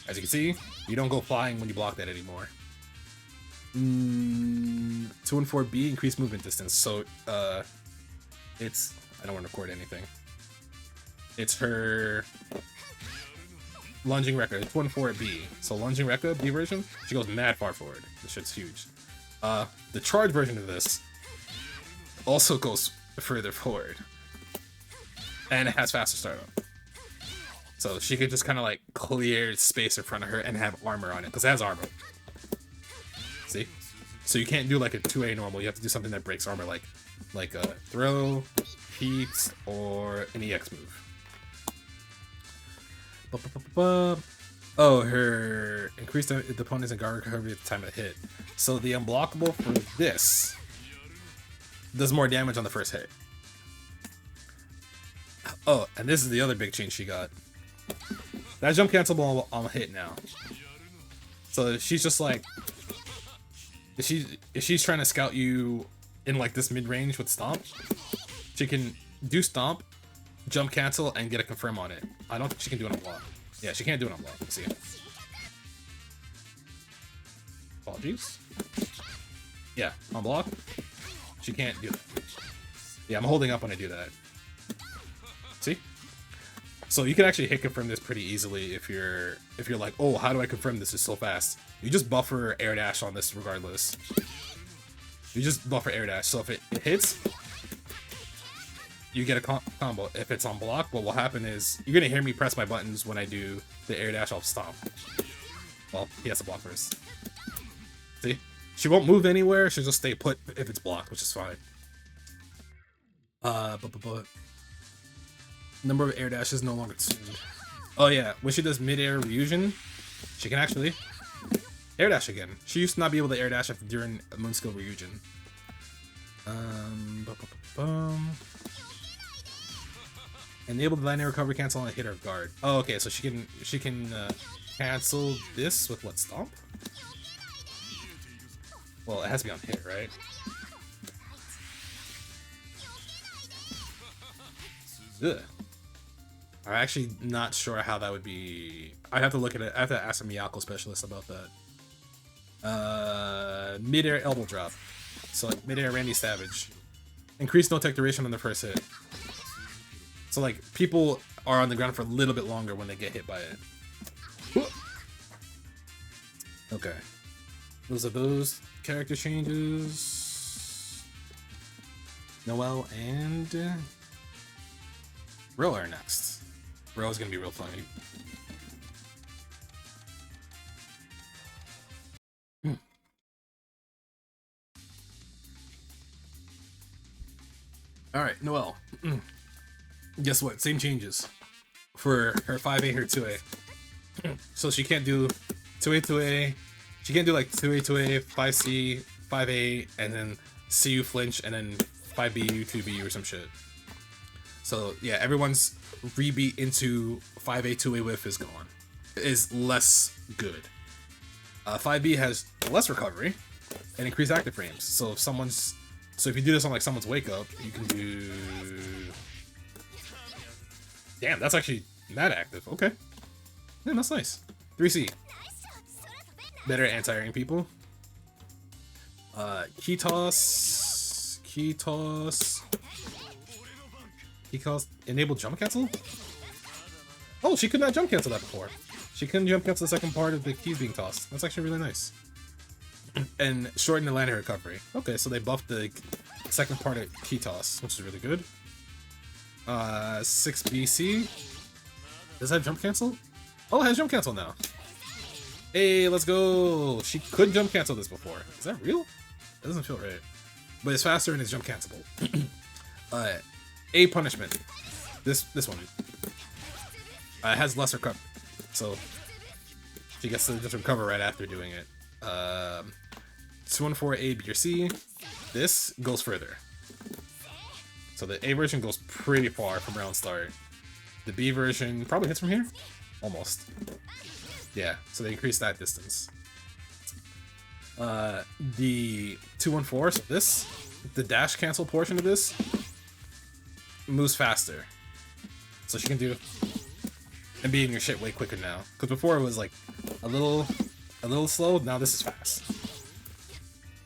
as you can see, you don't go flying when you block that anymore. 2 and 4B increase movement distance. So, it's... I don't want to record anything. It's her lunging record. 2 and 4B. So lunging record, B version, she goes mad far forward. This shit's huge. The charge version of this also goes further forward. And it has faster startup. So she could just kind of like clear space in front of her and have armor on it, because it has armor. See? So you can't do like a 2A normal, you have to do something that breaks armor like a throw, heat, or an EX move. Oh, her increased the opponent's and guard recovery at the time of the hit. So the unblockable for this does more damage on the first hit. Oh, and this is the other big change she got. That jump cancelable on hit now. So she's just like, if she's trying to scout you in like this mid range with stomp, she can do stomp, jump cancel, and get a confirm on it. I don't think she can do it on block. Yeah, she can't do it on block. Let's see. Apologies. Yeah, on block, she can't do that. Yeah, I'm holding up when I do that. See? So you can actually hit confirm this pretty easily if you're like, oh, how do I confirm this is so fast? You just buffer air dash on this regardless. You just buffer air dash. So if it hits, you get a combo. If it's on block, what will happen is you're gonna hear me press my buttons when I do the air dash off stomp. Well, he has to block first. See? She won't move anywhere. She'll just stay put if it's blocked, which is fine. Number of air dashes no longer tuned. Oh yeah, when she does mid-air fusion, she can actually air dash again. She used to not be able to air dash during a Moonskill Ryujin. Enable the linear recovery cancel on a hit or guard. Oh, okay, so she can cancel this with what, stomp? Well, it has to be on hit, right? Ugh. I'm actually not sure how that would be. I'd have to look at it. I have to ask a Miyako specialist about that. Mid-air elbow drop. So like mid-air Randy Savage. Increase no tech duration on the first hit. So like people are on the ground for a little bit longer when they get hit by it. Okay. Those are those character changes. Noel and Roa are next. Roa's gonna be real funny. Alright, Noel. Guess what? Same changes for her 5A, her 2A. So she can't do 2A, 2A. She can't do like 2A, 2A, 5C, 5A, and then CU flinch, and then 5B, 2B, or some shit. So yeah, everyone's rebeat into 5A, 2A whiff is gone. Is less good. 5B has less recovery and increased active frames. So if you do this on like someone's wake up, you can do. Damn, that's actually not active. Okay, yeah, that's nice. 3C, better at anti-airing people. Key toss, enable jump cancel. Oh, she could not jump cancel that before. She couldn't jump cancel the second part of the keys being tossed. That's actually really nice. And shorten the landing recovery. Okay, so they buffed the second part of key toss, which is really good. 6BC. Does that have jump cancel? Oh, it has jump cancel now. Hey, let's go. She could jump cancel this before. Is that real? That doesn't feel right. But it's faster and it's jump cancelable. A punishment. This one. It has less recovery. So she gets to just recover right after doing it. 214 A, B, or C. This goes further. So the A version goes pretty far from round start. The B version probably hits from here? Almost. Yeah, so they increase that distance. The 214, so this, the dash cancel portion of this, moves faster. So she can do and be in your shit way quicker now. Because before it was like a little slow, now this is fast.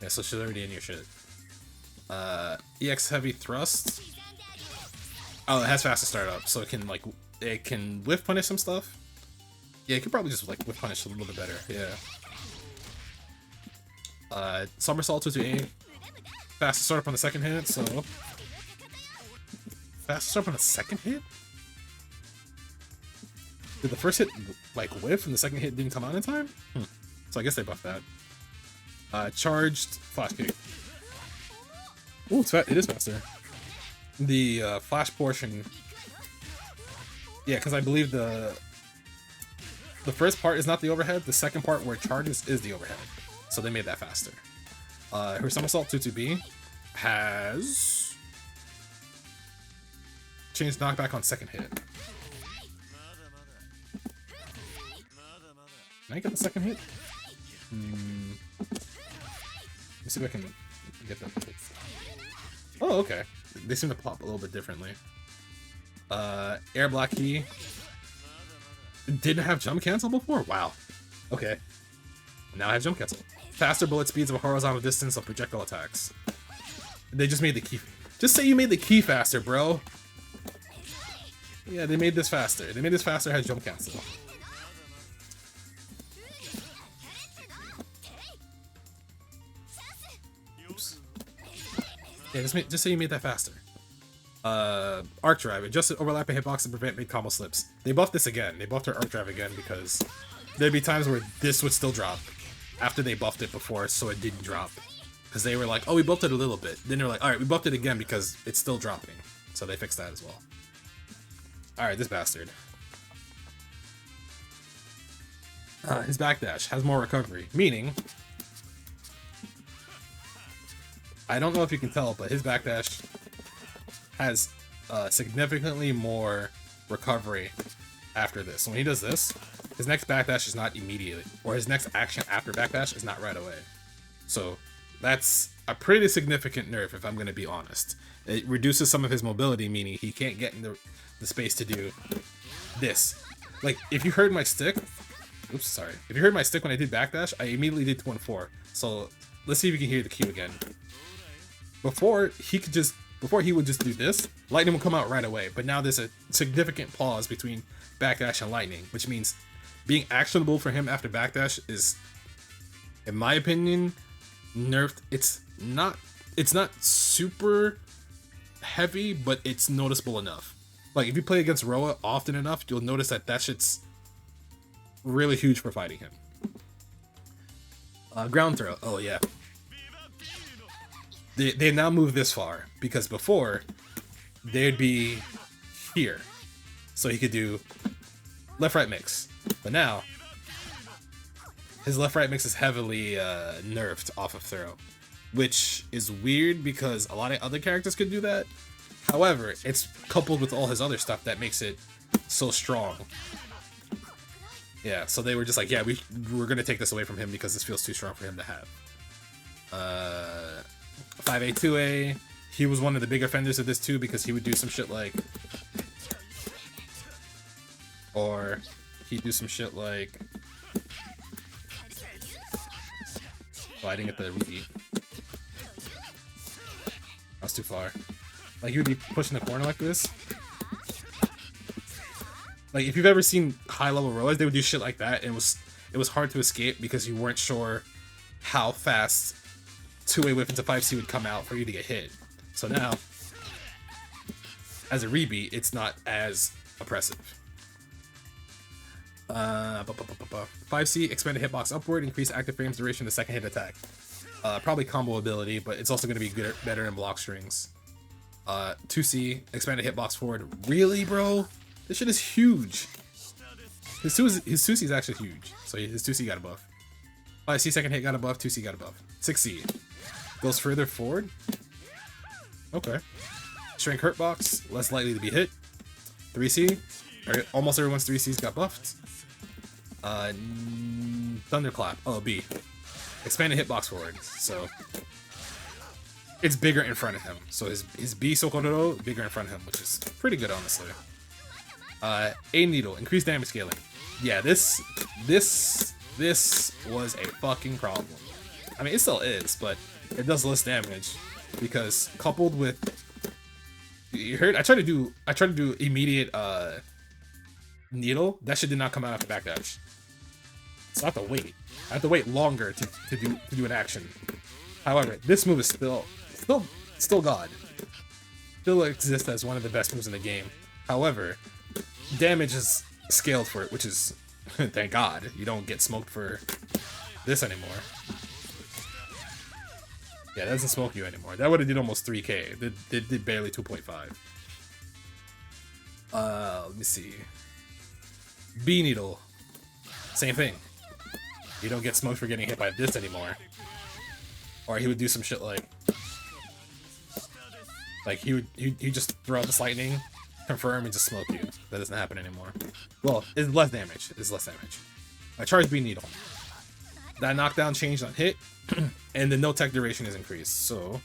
Yeah, so she's already in your shit. EX heavy thrust. Oh, it has faster startup, so it can whiff punish some stuff. Yeah, it could probably just like whiff punish a little bit better. Yeah. Somersault to A. Faster startup on the second hit, so faster startup on the second hit? Did the first hit like whiff and the second hit didn't come out in time? So I guess they buffed that. Charged flash kick. Oh, it is faster. The flash portion. Yeah, because I believe the first part is not the overhead. The second part where it charges is the overhead. So they made that faster. Her somersault 2-2B has changed knockback on second hit. Can I get the second hit? Let's see if I can get that. Oh, okay. They seem to pop a little bit differently. Air block key. Didn't have jump cancel before? Wow. Okay. Now I have jump cancel. Faster bullet speeds of a horizontal distance of projectile attacks. They just made the key. Just say you made the key faster, bro. Yeah, they made this faster. They made this faster, has jump cancel. Oops. Yeah, just say you made that faster. Arc drive. Adjusted overlapping hitbox to prevent mid-combo slips. They buffed this again. They buffed her arc drive again because there'd be times where this would still drop after they buffed it before, so it didn't drop. Because they were like, oh, we buffed it a little bit. Then they're like, alright, we buffed it again because it's still dropping. So they fixed that as well. Alright, this bastard. His backdash has more recovery, meaning I don't know if you can tell, but his backdash has significantly more recovery after this. So when he does this, his next backdash is not immediately, or his next action after backdash is not right away. So that's a pretty significant nerf, if I'm going to be honest. It reduces some of his mobility, meaning he can't get in the space to do this. Like, if you heard my stick, oops, sorry. If you heard my stick when I did backdash, I immediately did 2-4. So let's see if you can hear the cue again. Before he would just do this, lightning will come out right away. But now there's a significant pause between backdash and lightning, which means being actionable for him after backdash is, in my opinion, nerfed. It's not super heavy, but it's noticeable enough. Like, if you play against Roa often enough, you'll notice that that shit's really huge for fighting him. Ground throw. Oh, yeah. They now move this far, because before, they'd be here. So he could do left-right mix. But now, his left-right mix is heavily nerfed off of throw, which is weird because a lot of other characters could do that. However, it's coupled with all his other stuff that makes it so strong. Yeah, so they were just like, yeah, we're gonna take this away from him because this feels too strong for him to have. 5A, 2A. He was one of the big offenders of this too because he would do some shit like, or he'd do some shit like, oh, I didn't get the repeat. That's too far. Like, he would be pushing the corner like this. Like, if you've ever seen high-level rollers, they would do shit like that, and it was hard to escape because you weren't sure how fast 2A whip into 5C would come out for you to get hit. So now, as a rebeat, it's not as oppressive. 5C, expand the hitbox upward, increase active frames duration to second hit attack. Probably combo ability, but it's also going to be better in block strings. 2C, expand the hitbox forward. Really, bro? This shit is huge. His 2C is actually huge, so his 2C got a buff. 5C second hit got a buff, 2C got a buff. 6C goes further forward. Okay. Shrink hurt box, less likely to be hit. 3C, almost everyone's 3Cs got buffed. Thunderclap, oh, B. Expanded hitbox forward, so it's bigger in front of him. So his B Sokororo bigger in front of him, which is pretty good, honestly. A needle, increased damage scaling. Yeah, this was a fucking problem. I mean, it still is, but it does less damage because coupled with, you heard, I tried to do immediate needle. That shit did not come out after backdash. So I have to wait. I have to wait longer to do an action. However, this move is still God. Still exists as one of the best moves in the game. However, damage is scaled for it, which is thank God. You don't get smoked for this anymore. Yeah, that doesn't smoke you anymore. That would have did almost 3k. It did barely 2.5. Let me see. B needle. Same thing. You don't get smoked for getting hit by this anymore. Or he would do some shit like he just throw out this lightning, confirm, and just smoke you. That doesn't happen anymore. Well, it's less damage. It's less damage. I charge B needle. That knockdown changed on hit, and the no tech duration is increased. So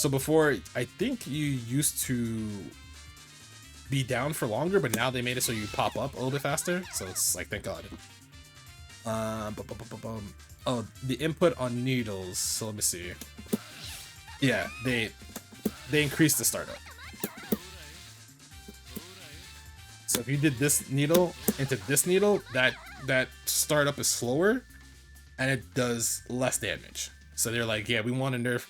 before, I think you used to be down for longer, but now they made it so you pop up a little bit faster. So it's like, thank God. Oh, the input on needles. So let me see. Yeah, they increased the startup. So if you did this needle into this needle, that startup is slower, and it does less damage. So they're like, yeah, we want to nerf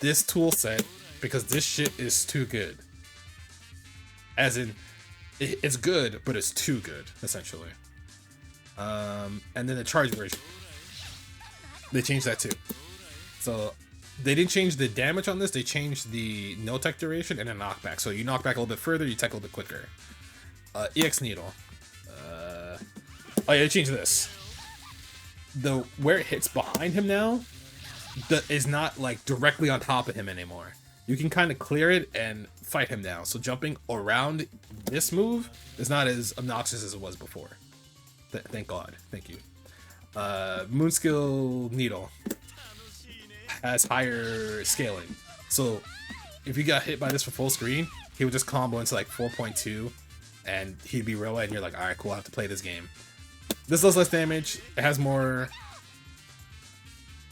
this tool set because this shit is too good. As in, it's good, but it's too good, essentially. And then the charge version, they changed that too. So they didn't change the damage on this, they changed the no tech duration and a knockback. So you knock back a little bit further, you tech a little bit quicker. EX needle. Oh yeah, they changed this. Where it hits behind him now is not like directly on top of him anymore. You can kind of clear it and fight him now. So jumping around this move is not as obnoxious as it was before. Thank God. Thank you. Moon skill needle has higher scaling. So if you got hit by this for full screen, he would just combo into like 4.2 and he'd be Roa and you're like, alright, cool, I have to play this game. This does less damage. It has more...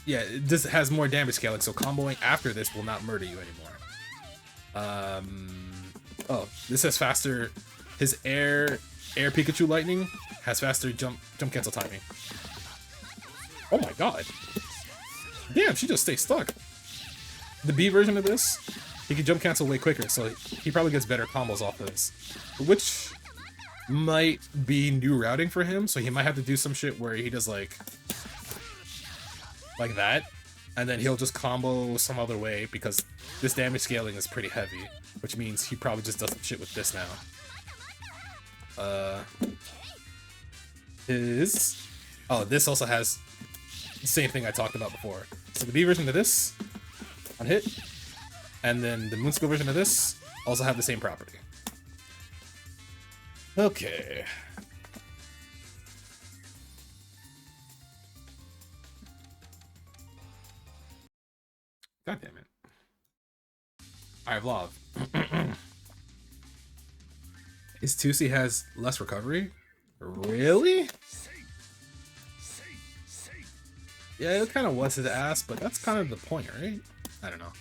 Yeah, this has more damage scaling, so comboing after this will not murder you anymore. Oh, this has faster... His air Pikachu lightning has faster jump cancel timing. Oh my God. Damn, she just stays stuck. The B version of this he can jump cancel way quicker, so he probably gets better combos off this. Which might be new routing for him, so he might have to do some shit where he does like that, and then he'll just combo some other way because this damage scaling is pretty heavy, which means he probably just does some shit with this now. This also has the same thing I talked about before. So the B version of this on hit, and then the Moonskill version of this also have the same property. Okay. God damn it. Alright, Vlog. His 2C has less recovery? Really? Yeah, it kind of was his ass, but that's kind of the point, right? I don't know.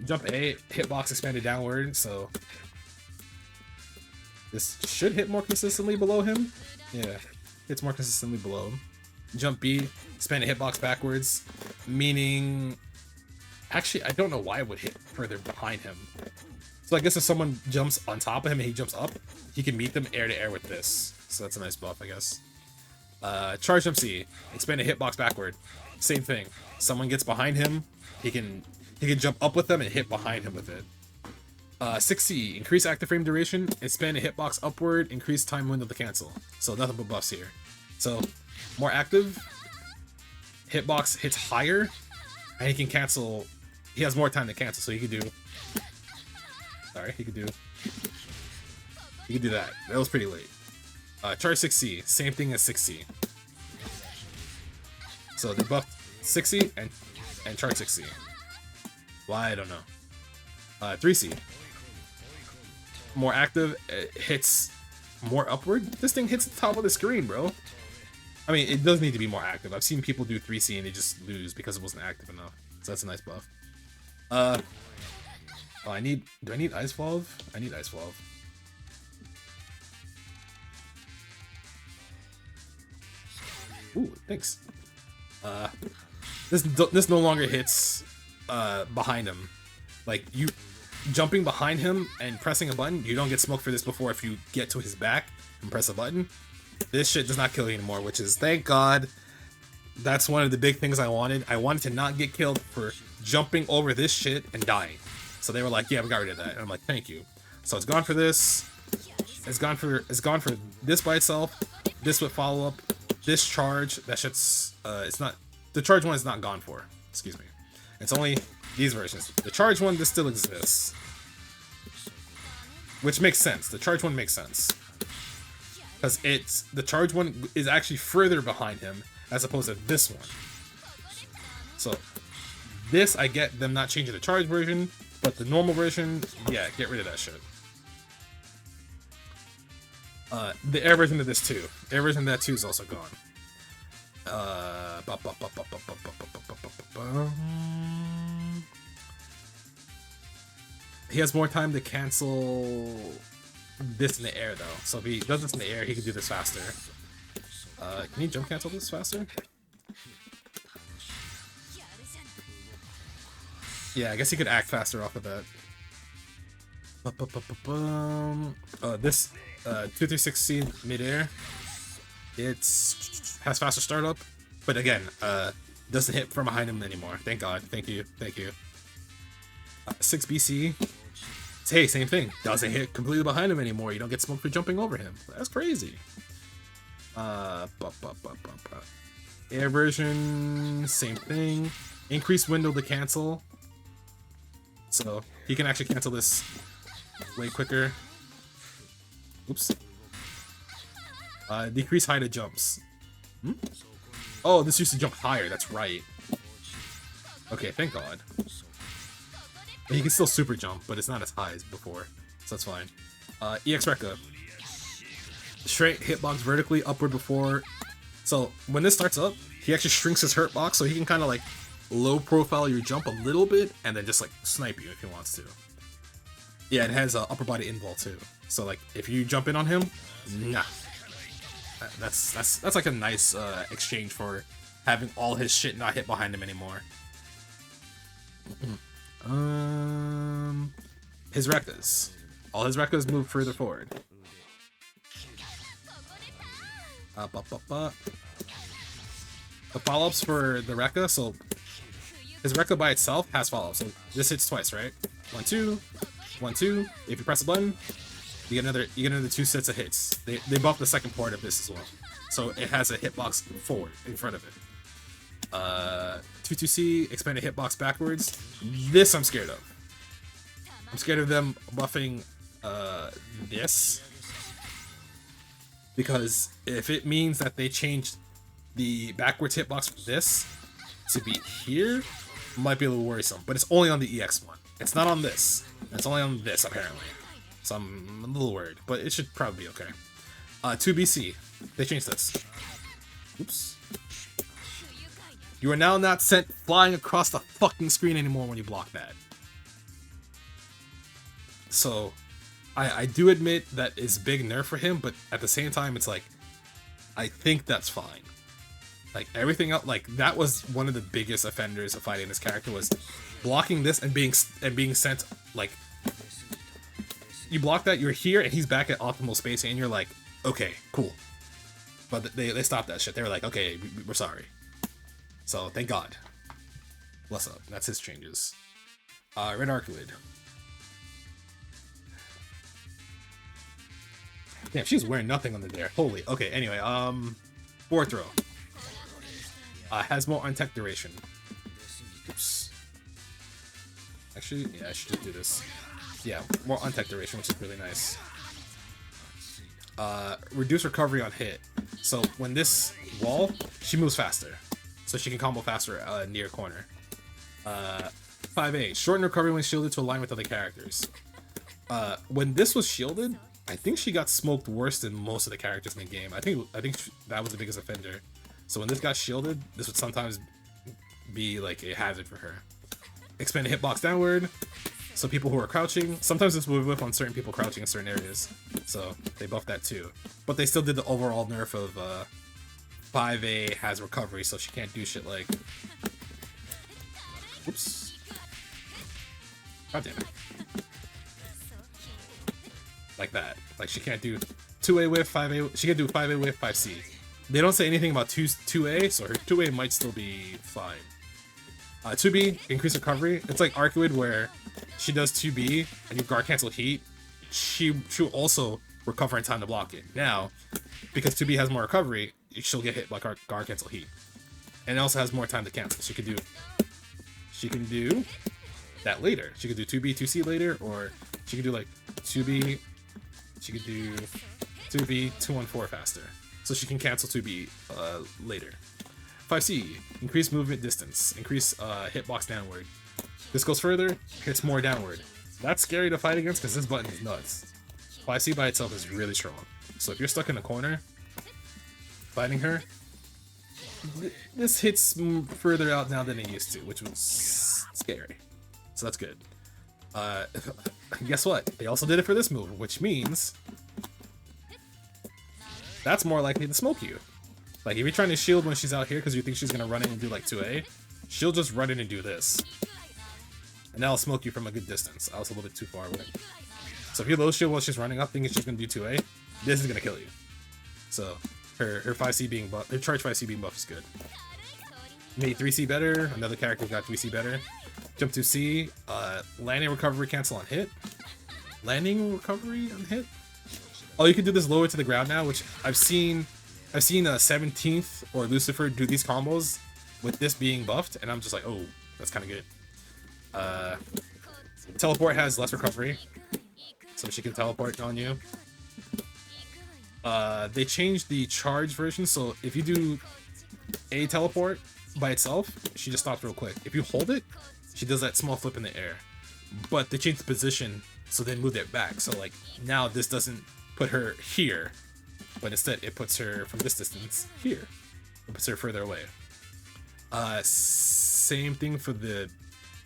Jump A, hitbox expanded downward, so this should hit more consistently below him. Yeah, hits more consistently below him. Jump B, expanded hitbox backwards, meaning... Actually, I don't know why it would hit further behind him. So I guess if someone jumps on top of him and he jumps up, he can meet them air to air with this. So that's a nice buff, I guess. Charge jump C, expanded hitbox backward. Same thing. Someone gets behind him, he can jump up with them and hit behind him with it. 6C, increase active frame duration, expand a hitbox upward, increase time window to cancel. So nothing but buffs here. So more active, hitbox hits higher, and he can cancel. He has more time to cancel, so he could do. Sorry, he could do that. That was pretty late. Charge 6C, same thing as 6C. So they buffed 6C and charge 6C. Why, I don't know. 3C. More active, hits more upward. This thing hits the top of the screen, bro. I mean, it does need to be more active. I've seen people do 3C and they just lose because it wasn't active enough. So that's a nice buff. Oh, do I need Ice Volv? I need Ice Volv. Ooh, thanks. This no longer hits behind him. Like, you jumping behind him and pressing a button, you don't get smoked for this before if you get to his back and press a button. This shit does not kill you anymore, which is, thank God. That's one of the big things I wanted. I wanted to not get killed for jumping over this shit and dying. So they were like, yeah, we got rid of that. And I'm like, thank you. So it's gone for this. It's gone for this by itself. This with follow up. This charge, that shit's it's not, the charge one is not gone for. Excuse me. It's only these versions. The charge one, this still exists. Which makes sense. The charge one makes sense. Because the charge one is actually further behind him as opposed to this one. So this, I get them not changing the charge version, but the normal version, yeah, get rid of that shit. The air version of this too. Air version of that too is also gone. He has more time to cancel this in the air though. So if he does this in the air, he can do this faster. Can he jump cancel this faster? Yeah, I guess he could act faster off of that. This 236C midair, has faster startup, but again, doesn't hit from behind him anymore. Thank God. Thank you. 6BC. Hey, same thing. Doesn't hit completely behind him anymore. You don't get smoked for jumping over him. That's crazy. Air version, same thing. Increased window to cancel. So he can actually cancel this way quicker. Oops. Decrease height of jumps. Oh, this used to jump higher. That's right. Okay, thank God. He can still super jump, but it's not as high as before, so that's fine. EX Rekka. Straight hitbox vertically upward before. So when this starts up, he actually shrinks his hurt box, so he can kind of like low profile your jump a little bit and then just like snipe you if he wants to. Yeah, it has upper body invul too. So like if you jump in on him, nah. That's like a nice exchange for having all his shit not hit behind him anymore. His Rekkas. All his Rekkas move further forward. Up, up, up, up. The follow-ups for the Rekka, so his Rekka by itself has follow-ups. So this hits twice, right? 1, 2, 1, 2. If you press a button, you get another 2 sets of hits. They buff the second part of this as well. So it has a hitbox forward in front of it. 2-2C, expanded hitbox backwards. This I'm scared of. I'm scared of them buffing this. Because if it means that they changed the backwards hitbox from this to be here, might be a little worrisome. But it's only on the EX one. It's not on this. It's only on this, apparently. So I'm a little worried. But it should probably be okay. 2BC. They changed this. Oops. You are now not sent flying across the fucking screen anymore when you block that. So, I do admit that it's a big nerf for him, but at the same time, it's like, I think that's fine. Like, everything else, like, that was one of the biggest offenders of fighting this character, was blocking this and being sent, like, you block that, you're here, and he's back at optimal space, and you're like, okay, cool. But they stopped that shit. They were like, okay, we're sorry. So, thank God. Bless up. That's his changes. Red Arcueid. Damn, she's wearing nothing under there. Holy. Okay, anyway, fourth row. Has more untech duration. Oops. Actually, yeah, I should just do this. Yeah, more untech duration, which is really nice. Reduce recovery on hit. So when this wall, she moves faster. So she can combo faster near corner. 5A. Shorten recovery when shielded to align with other characters. When this was shielded, I think she got smoked worse than most of the characters in the game. I think that was the biggest offender. So when this got shielded, this would sometimes be like a hazard for her. Expand the hitbox downward. So people who are crouching, sometimes this would whip on certain people crouching in certain areas. So they buffed that too. But they still did the overall nerf of 5A has recovery, so she can't do shit like... Oops. God damn it. Like that. Like she can't do 2A whiff, 5A... She can do 5A whiff, 5C. They don't say anything about 2A, so her 2A might still be fine. 2B, increase recovery. It's like Arcueid where she does 2B and you guard cancel heat. She'll also recover in time to block it. Now, because 2B has more recovery, she'll get hit by guard cancel heat. And it also has more time to cancel. She can do that later. She could do 2B, 2C later, or she could do like 2B, she could do 2B, 2-1-4 faster. So she can cancel 2B later. 5C, increase movement distance, increase hitbox downward. This goes further, hits more downward. That's scary to fight against because this button is nuts. 5C by itself is really strong. So if you're stuck in a corner, fighting her, this hits further out now than it used to, which was scary. So that's good. Guess what? They also did it for this move, which means that's more likely to smoke you. Like, if you're trying to shield when she's out here because you think she's going to run in and do, like, 2A, she'll just run in and do this. And that'll smoke you from a good distance. I was a little bit too far away. So if you low shield while she's running up thinking she's going to do 2A, this is going to kill you. So, her 5C being buff, her charge 5C being buff is good. Made 3C better, another character got 3C better. Jump to C, landing recovery cancel on hit. Landing recovery on hit? Oh, you can do this lower to the ground now, which I've seen a 17th or Lucifer do these combos with this being buffed, and I'm just like, oh, that's kind of good. Teleport has less recovery, so she can teleport on you. They changed the charge version, so if you do a teleport by itself, she just stops real quick. If you hold it, she does that small flip in the air. But they changed the position, so they moved it back. So like now this doesn't put her here, but instead it puts her from this distance here. It puts her further away. Same thing for the...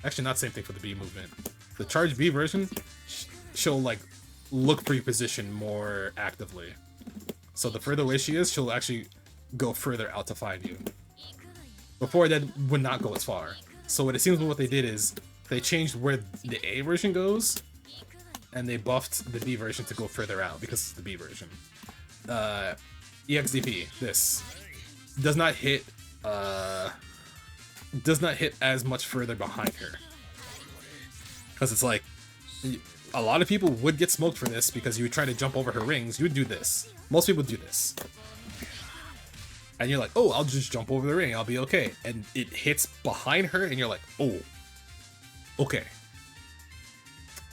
Actually, not same thing for the B movement. The charge B version, she'll like look for your position more actively. So the further away she is, she'll actually go further out to find you. Before that would not go as far. So what it seems what they did is they changed where the A version goes, and they buffed the B version to go further out because it's the B version. EXDP, this does not hit as much further behind her, because it's like a lot of people would get smoked for this because you would try to jump over her rings. You would do this. Most people do this, and you're like, oh, I'll just jump over the ring, I'll be okay, and it hits behind her, and you're like, oh, okay.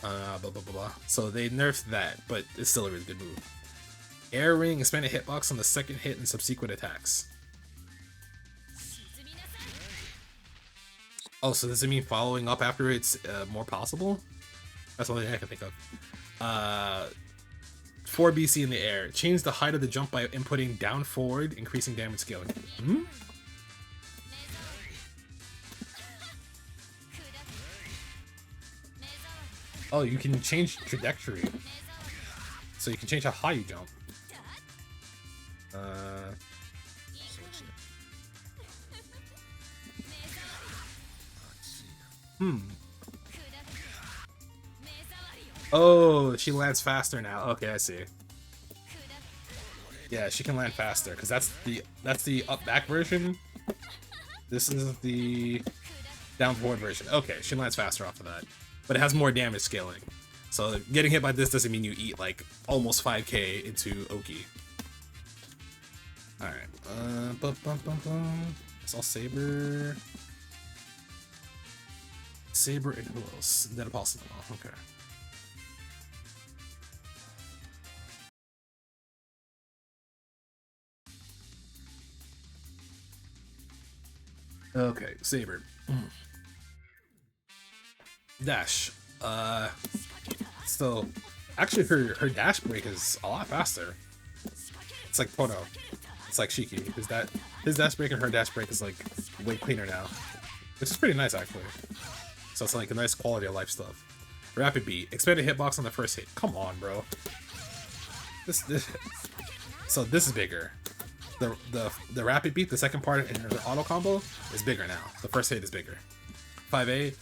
Blah, blah, blah, blah. So they nerfed that, but it's still a really good move. Air ring, expanded hitbox on the second hit and subsequent attacks. Oh, so does it mean following up after it's more possible? That's the only thing I can think of. 4 BC in the air. Change the height of the jump by inputting down forward, increasing damage scaling. Hmm? Oh, you can change trajectory. So you can change how high you jump. Oh, she lands faster now. Okay, I see. Yeah, she can land faster because that's the up back version. This is the down forward version. Okay, she lands faster off of that, but it has more damage scaling. So getting hit by this doesn't mean you eat like almost 5k into Oki. All right. It's all Saber. Saber and who else? Then Apostle. Okay. Okay, Saber. Dash. So actually her dash break is a lot faster. It's like Tohno. It's like Shiki. His dash break and her dash break is like way cleaner now. Which is pretty nice actually. So it's like a nice quality of life stuff. Rapid beat. Expanded hitbox on the first hit. Come on, bro. So this is bigger. The rapid beat, the second part in her auto combo, is bigger now. The first hit is bigger. 5A.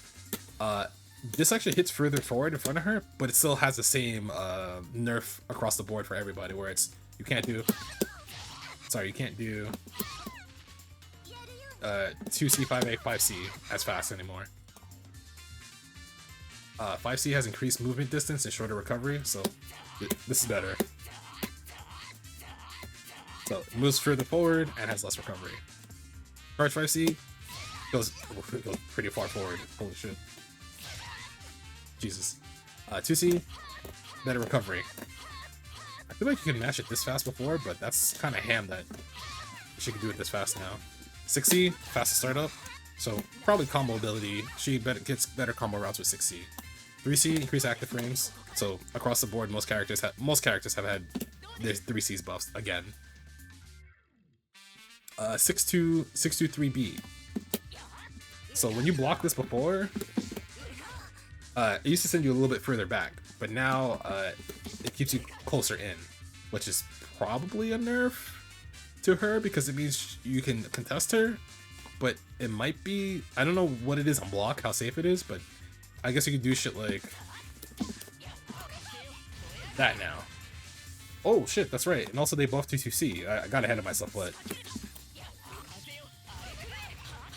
This actually hits further forward in front of her, but it still has the same nerf across the board for everybody, where it's you can't do 2C, 5A, 5C as fast anymore. 5C has increased movement distance and shorter recovery, so this is better. So it moves further forward and has less recovery. Charge 5C goes pretty far forward. Holy shit. Jesus. 2C, better recovery. I feel like you can mash it this fast before, but that's kind of ham that she can do it this fast now. 6C, fastest startup, so probably combo ability. She gets better combo routes with 6C. 3C, increase active frames. So across the board, most characters have had their 3C's buffs again. 623B. So when you block this before, it used to send you a little bit further back, but now it keeps you closer in, which is probably a nerf to her because it means you can contest her, but it might be, I don't know what it is on block, how safe it is, but I guess you can do shit like that now. Oh shit, that's right. And also they buffed 2C. I got ahead of myself, but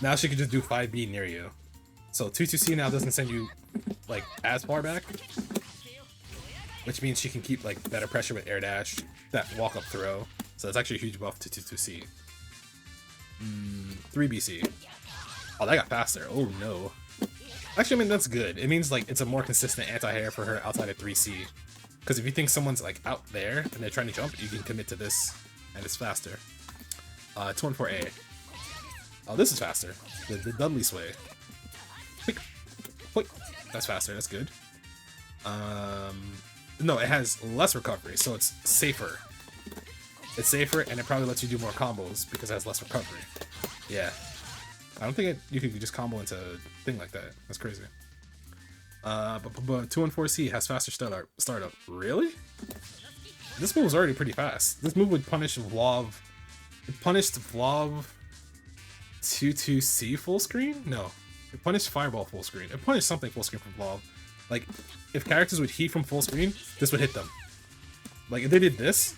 now she can just do 5B near you. So 2C now doesn't send you like as far back, which means she can keep like better pressure with air dash, that walk up throw. So it's actually a huge buff to 2C. 3BC. Oh, that got faster. Oh no. Actually, I mean, that's good. It means like it's a more consistent anti-air for her outside of 3C. Because if you think someone's like out there and they're trying to jump, you can commit to this and it's faster. 214A. Oh, this is faster. The Dudley sway. Quick. Quick. That's faster. That's good. No, it has less recovery, so it's safer. It's safer, and it probably lets you do more combos because it has less recovery. Yeah. I don't think you could just combo into a thing like that. That's crazy. But 214C has faster startup. Really? This move was already pretty fast. This move would punish Volv. It punished Volv 22C full screen? No. It punished Fireball full screen. It punished something full screen from Volv. Like, if characters would heat from full screen, this would hit them. Like, if they did this,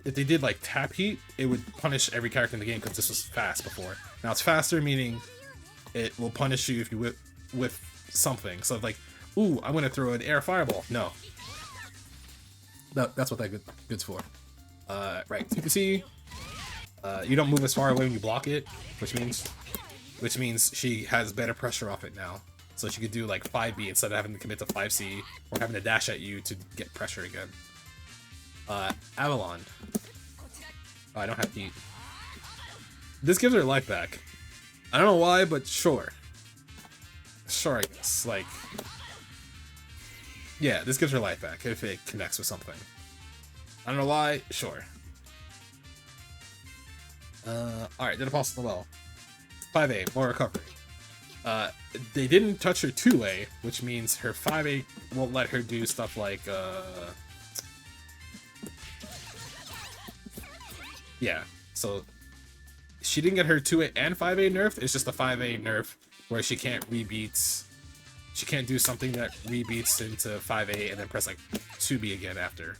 if they did, like, tap heat, it would punish every character in the game because this was fast before. Now, it's faster, meaning it will punish you if you whip something. So, like, ooh, I'm going to throw an air fireball. No. That's what that good's for. Right, so you can see, you don't move as far away when you block it, which means she has better pressure off it now. So she could do like 5B instead of having to commit to 5C or having to dash at you to get pressure again. Avalon. Oh, I don't have heat. This gives her life back. I don't know why, but sure. Sure, I guess. Like, yeah, this gives her life back if it connects with something. I don't know why, sure. Alright, did Apostle Noel. 5A, more recovery. They didn't touch her 2A, which means her 5A won't let her do stuff like, yeah, so she didn't get her 2A and 5A nerfed, it's just a 5A nerf where she can't she can't do something that rebeats into 5A and then press like 2B again after.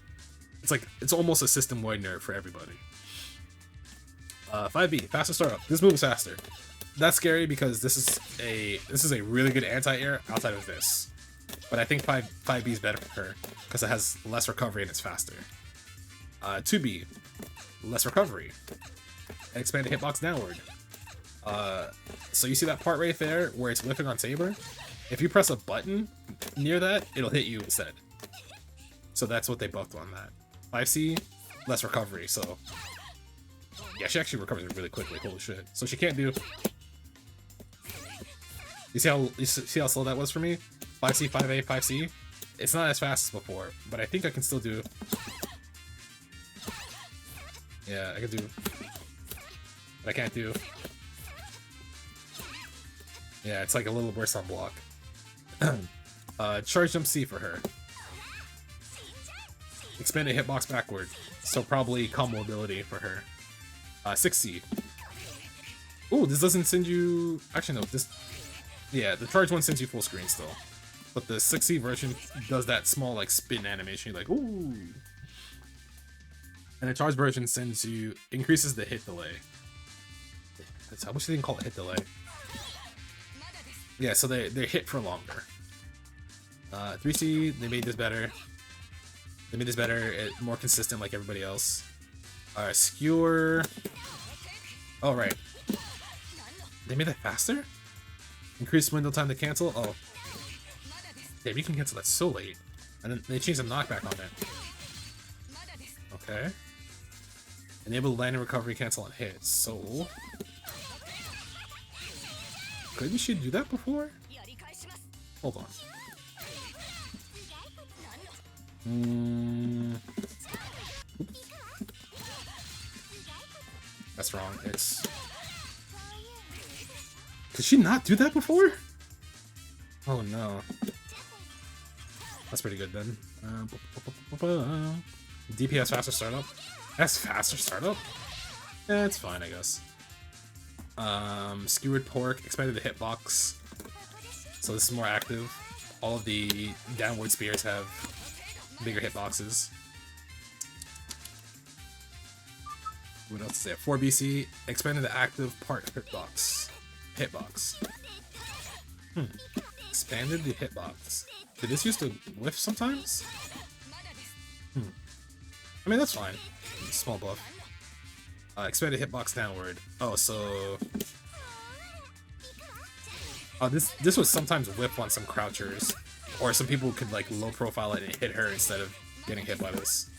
It's like, it's almost a system-wide nerf for everybody. 5B, faster startup. This move is faster. That's scary because this is a really good anti-air outside of this. But I think 5B is better for her because it has less recovery and it's faster. 2B, less recovery. And expanded hitbox downward. So you see that part right there where it's whiffing on Saber? If you press a button near that, it'll hit you instead. So that's what they buffed on that. 5C, less recovery, so... Yeah, she actually recovers really quickly, holy shit. So she can't do... You see how slow that was for me? 5C, 5A, 5C? It's not as fast as before, but I think I can still do... Yeah, I can do... But I can't do... Yeah, it's like a little worse on block. Charge jump C for her. Expanded hitbox backward, so probably combo ability for her. 6C. Ooh, this doesn't send you... Actually, no, this... Yeah, the charge one sends you full screen still. But the 6C version does that small, like, spin animation, like, ooh! And the charge version sends you... Increases the hit delay. I wish they didn't call it hit delay. Yeah, so they hit for longer. 3C, they made this better. They made this better, more consistent like everybody else. Skewer. Oh, right. They made that faster? Increased window time to cancel? Oh. Damn, you can cancel that so late. And then they changed the knockback on it. Okay. Enable landing recovery cancel on hits. So... Couldn't she do that before? Hold on. That's wrong. It's... Could she not do that before? Oh no. That's pretty good then. DPS faster startup. That's faster startup? Yeah, it's fine, I guess. Skewered pork, expanded the hitbox. So this is more active. All of the downward spears have bigger hitboxes. What else is there? 4BC, expanded the active part hitbox. Expanded the hitbox. Did this used to whiff sometimes? I mean, that's fine. Small buff. Expanded hitbox downward. Oh, so... Oh, this was sometimes whip on some crouchers. Or some people could, like, low profile it and hit her instead of getting hit by this.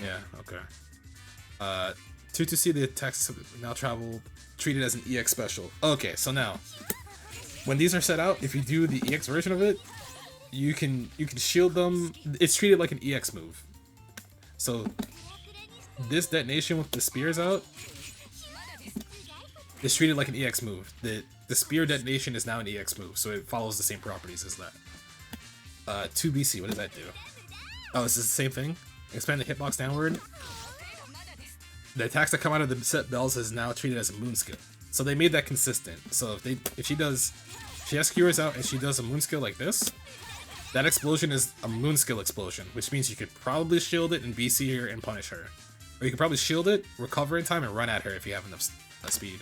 Yeah, okay. 2C, the attacks now travel treated as an EX special. Okay, so now, when these are set out, if you do the EX version of it, you can shield them. It's treated like an EX move. So this detonation with the spears out is treated like an EX move. The spear detonation is now an EX move, so it follows the same properties as that. 2BC, what does that do? Oh, this is the same thing? Expand the hitbox downward. The attacks that come out of the set bells is now treated as a moon skill. So they made that consistent. So if she has Cures out and she does a moon skill like this, that explosion is a moon skill explosion, which means you could probably shield it and BC her and punish her. Or you could probably shield it, recover in time, and run at her if you have enough speed.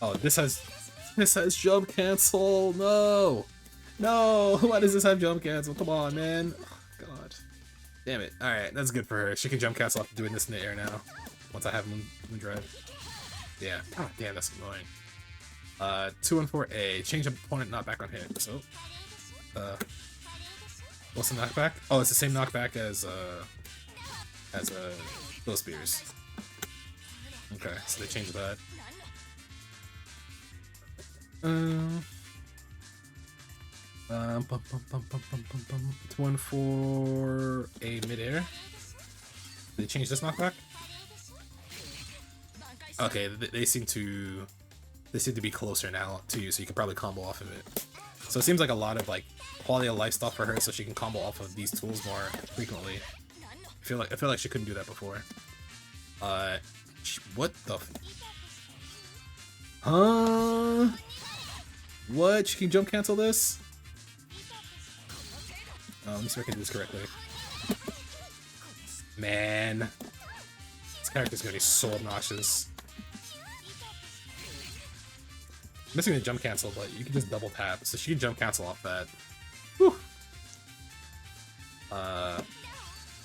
Oh, this has jump cancel. No, why does this have jump cancel? Come on, man. Oh, God, damn it. All right, that's good for her. She can jump cancel after doing this in the air now. Once I have moon drive. Yeah. God damn, that's annoying. 2 and 4A. Change opponent not back on hit. So, what's the knockback? Oh, it's the same knockback as those spears. Okay, so they changed that. 2 and 4A midair. Did they change this knockback? Okay, they seem to be closer now to you, so you can probably combo off of it. So it seems like a lot of like quality of life stuff for her, so she can combo off of these tools more frequently. I feel like she couldn't do that before. What the? Huh? What? She can jump cancel this? Let me see if I can do this correctly. Man, this character's gonna be so obnoxious. Missing the jump cancel, but you can just double tap, so she can jump cancel off that. Whew.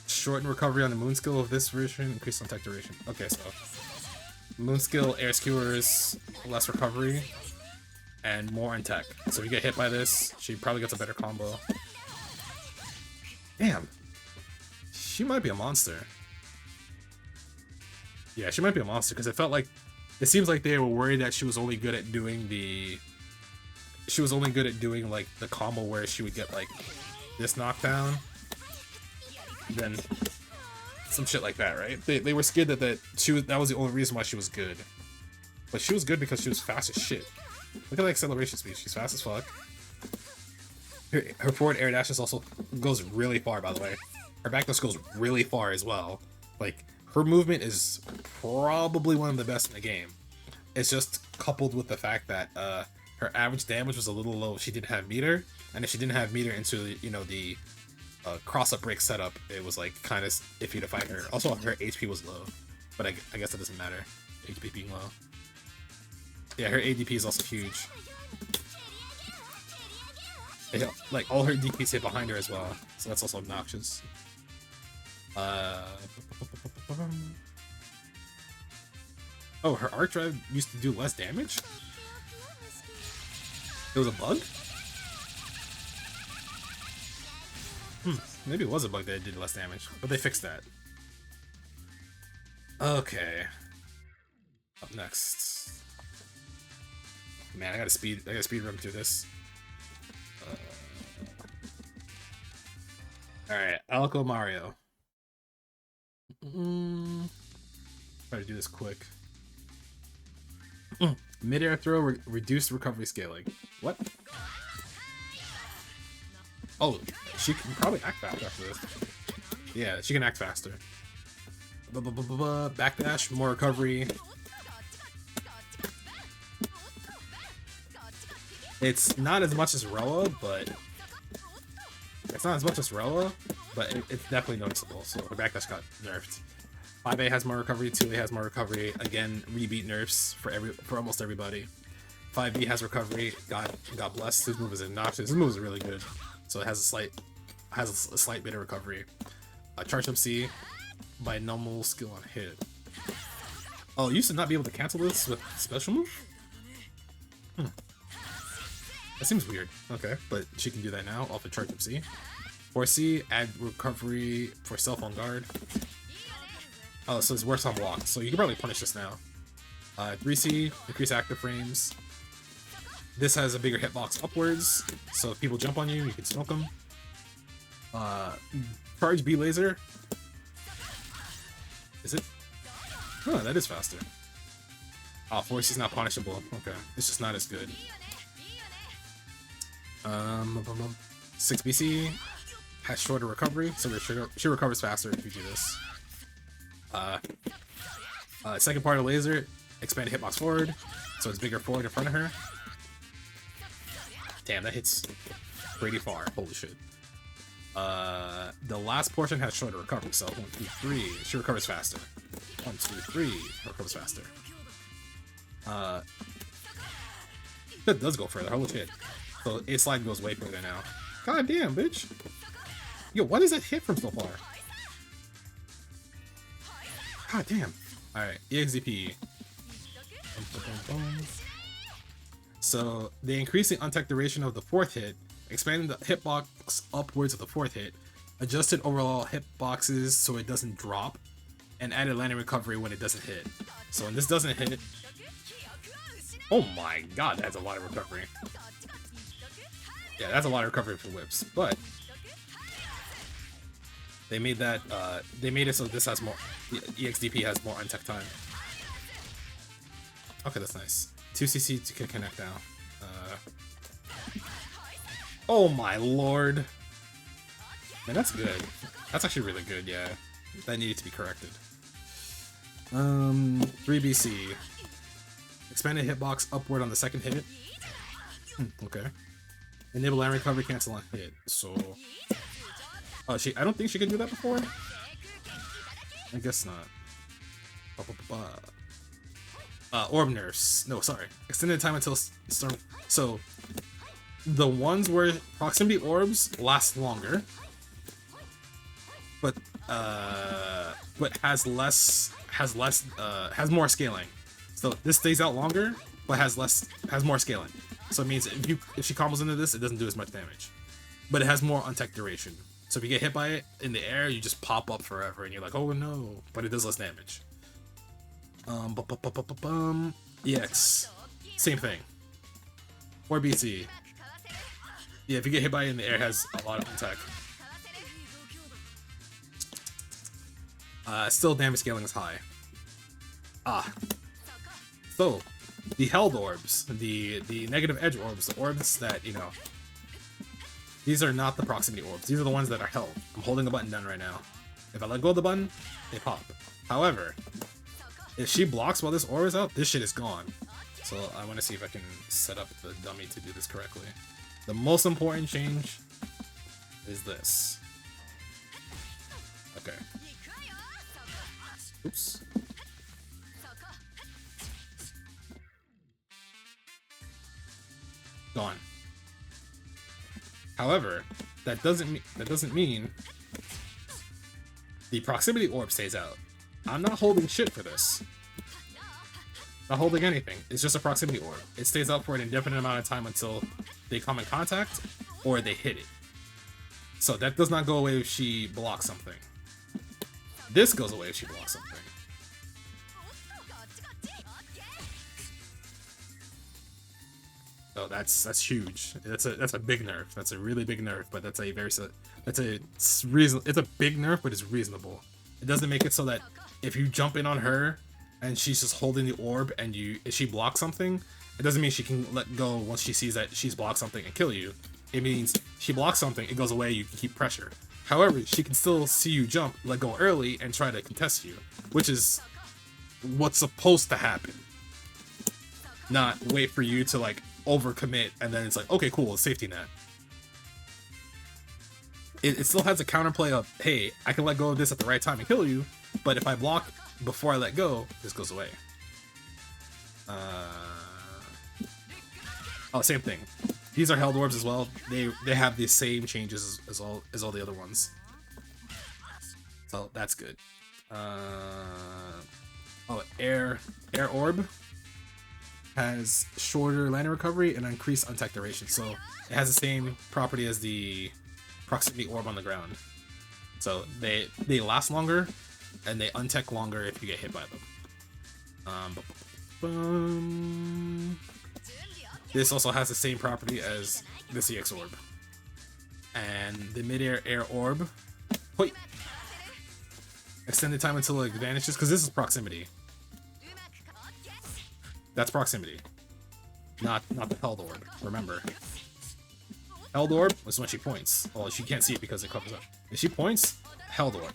Shorten recovery on the moon skill of this version, increase on tech duration. Okay, so moon skill, air skewers, less recovery, and more on tech. So if you get hit by this, she probably gets a better combo. Damn, she might be a monster. Yeah, she might be a monster because it seems like they were worried that she was only good at doing like the combo where she would get like this knockdown, then some shit like that, right? They were scared that that was the only reason why she was good, but she was good because she was fast as shit. Look at the acceleration speed; she's fast as fuck. Her forward air dash goes really far, by the way. Her back dash goes really far as well. Like, her movement is probably one of the best in the game. It's just coupled with the fact that her average damage was a little low. She didn't have meter, and if she didn't have meter into the cross-up break setup, it was like kind of iffy to fight her. Also, her HP was low, but I guess that doesn't matter. HP being low. Yeah, her ADP is also huge. Like, all her DPs hit behind her as well, so that's also obnoxious. Oh, her arc drive used to do less damage? It was a bug? Maybe it was a bug that did less damage, but they fixed that. Okay. Up next. Man, I gotta speed run through this. Alright, Aoko Mario. Try to do this quick. Mid-air throw, reduced recovery scaling. What? Oh, she can probably act faster after this. Yeah, she can act faster. Backdash, more recovery. It's not as much as Roa, but it's definitely noticeable. So her backdash got nerfed. 5A has more recovery, 2A has more recovery. Again, rebeat nerfs for almost everybody. 5B has recovery. God bless. This move is obnoxious. This move is really good. So it has a slight bit of recovery. Charge up C by normal skill on hit. Oh, you used to not be able to cancel this with special move? That seems weird. Okay, but she can do that now off of charge up C. 4C, add recovery for self on guard. Oh, so it's worse on block, so you can probably punish this now. 3C, increase active frames. This has a bigger hitbox upwards, so if people jump on you, you can smoke them. Charge B laser. Is it? Oh, that is faster. Oh, 4C is not punishable. Okay, it's just not as good. 6BC has shorter recovery, so she recovers faster if you do this. Second part of the laser, expand the hitbox forward, so it's bigger forward in front of her. Damn, that hits pretty far. Holy shit. The last portion has shorter recovery, so 1, 2, 3, she recovers faster. 1, 2, 3, recovers faster. That does go further, holy shit. So a slide goes way further now. God damn, bitch. Yo, what is that hit from so far? God damn. Alright, EXDP. So they increase the untech duration of the fourth hit, expanding the hitbox upwards of the fourth hit, adjusted overall hitboxes so it doesn't drop, and added landing recovery when it doesn't hit. So when this doesn't hit, oh my god, that's a lot of recovery. Yeah, that's a lot of recovery for whips, but they made that they made it so this has more, EXDP has more untech time. Okay, that's nice. 2cc to connect now. Oh my lord. Man, that's good. That's actually really good, yeah. That needed to be corrected. 3BC. Expanded hitbox upward on the second hit. Okay. Enable land recovery, cancel on hit. So... Oh, I don't think she could do that before? I guess not. Orb nerfs. No, sorry. Extended time until storm. So, the ones where proximity orbs last longer, but has more scaling. So this stays out longer, but has more scaling. So it means if she combos into this, it doesn't do as much damage, but it has more untech duration. So if you get hit by it in the air, you just pop up forever, and you're like, oh no, but it does less damage. EX, same thing. Or BC. Yeah, if you get hit by it in the air, it has a lot of attack. Still damage scaling is high. So, the held orbs, the negative edge orbs, the orbs that, you know, these are not the proximity orbs. These are the ones that are held. I'm holding the button down right now. If I let go of the button, they pop. However, if she blocks while this orb is out, this shit is gone. So I want to see if I can set up the dummy to do this correctly. The most important change is this. Okay. Oops. Gone. However, that doesn't mean the proximity orb stays out. I'm not holding shit for this. Not holding anything. It's just a proximity orb. It stays out for an indefinite amount of time until they come in contact or they hit it. So that does not go away if she blocks something. This goes away if she blocks something. Oh, that's huge. That's a big nerf. That's a really big nerf, but it's a big nerf, but it's reasonable. It doesn't make it so that if you jump in on her and she's just holding the orb and if she blocks something, it doesn't mean she can let go once she sees that she's blocked something and kill you. It means she blocks something, it goes away, you can keep pressure. However, she can still see you jump, let go early, and try to contest you, which is what's supposed to happen. Not wait for you to like overcommit and then it's like, okay, cool, safety net. It still has a counterplay of, hey, I can let go of this at the right time and kill you, but if I block before I let go, this goes away. Oh, same thing. These are held orbs as well. They have the same changes as all the other ones. So that's good. Air orb has shorter landing recovery and increased untech duration. So it has the same property as the proximity orb on the ground. So they last longer and they untech longer if you get hit by them. This also has the same property as the CX orb. And the midair air orb, wait, extended time until it vanishes, because this is proximity. That's proximity, not the held orb. Remember, held orb was when she points. Well, she can't see it because it covers up. If she points, held orb.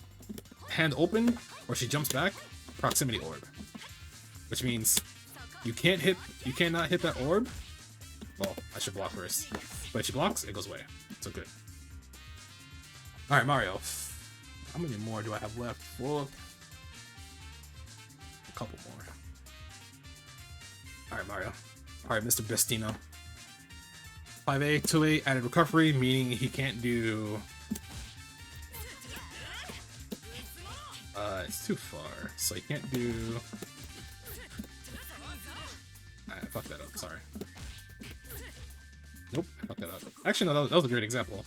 hand open or she jumps back, proximity orb. Which means you cannot hit that orb. Well, I should block first. But if she blocks, it goes away. So good. Alright, Mario. How many more do I have left? Well, a couple more. Alright, Mario. Alright, Mr. Bestino. 5A, 2A, added recovery, meaning he can't do... it's too far, so he can't do... I fucked that up, sorry. Nope, I fucked that up. Actually, no, that was a great example.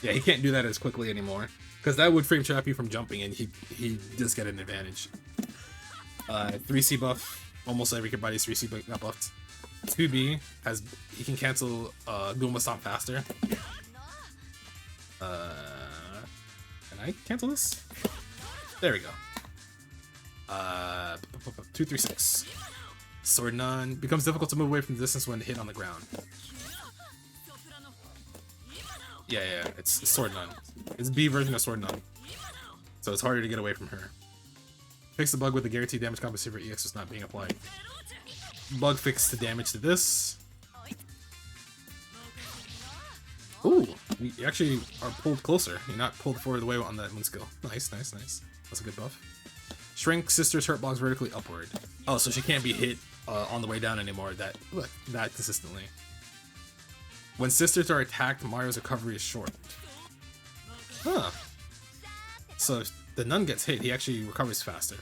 Yeah, he can't do that as quickly anymore. Because that would frame trap you from jumping, and he does get an advantage. 3C buff, almost everybody's 3C got buffed. 2B has, he can cancel Goomba Stomp faster. Can I cancel this? There we go. 2, 3, 6. Sword Nun becomes difficult to move away from the distance when hit on the ground. Yeah, it's Sword Nun. It's B version of Sword Nun. So it's harder to get away from her. Fix the bug with the guaranteed damage compensator for EX is not being applied. Bug fix the damage to this. Ooh, you actually are pulled closer. You're not pulled forward away on that moon skill. Nice, nice, nice. That's a good buff. Shrink Sister's hurt blocks vertically upward. Oh, so she can't be hit on the way down anymore that consistently. When sisters are attacked, Mario's recovery is short. Huh. So if the nun gets hit, he actually recovers faster.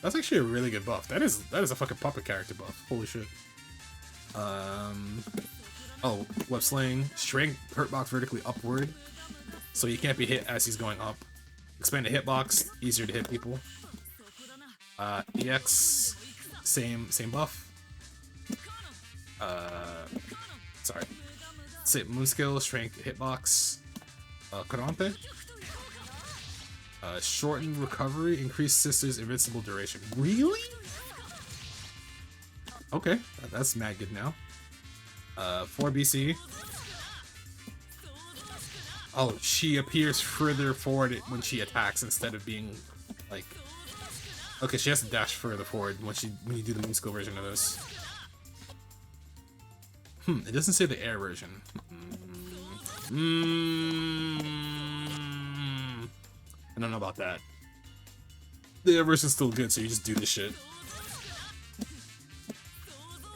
That's actually a really good buff. That is a fucking puppet character buff. Holy shit. Oh, web sling, shrink, hurt box vertically upward, so he can't be hit as he's going up. Expanded hitbox, easier to hit people. EX, same buff. Sorry. Moon skill, shrink, hitbox. Karante. Shortened recovery, increased sister's invincible duration. Really? Okay, that's mad good now. 4 BC. Oh, she appears further forward when she attacks instead of being like. Okay, she has to dash further forward when you do the moon skill version of this. It doesn't say the air version. I don't know about that. The air version's still good, so you just do this shit.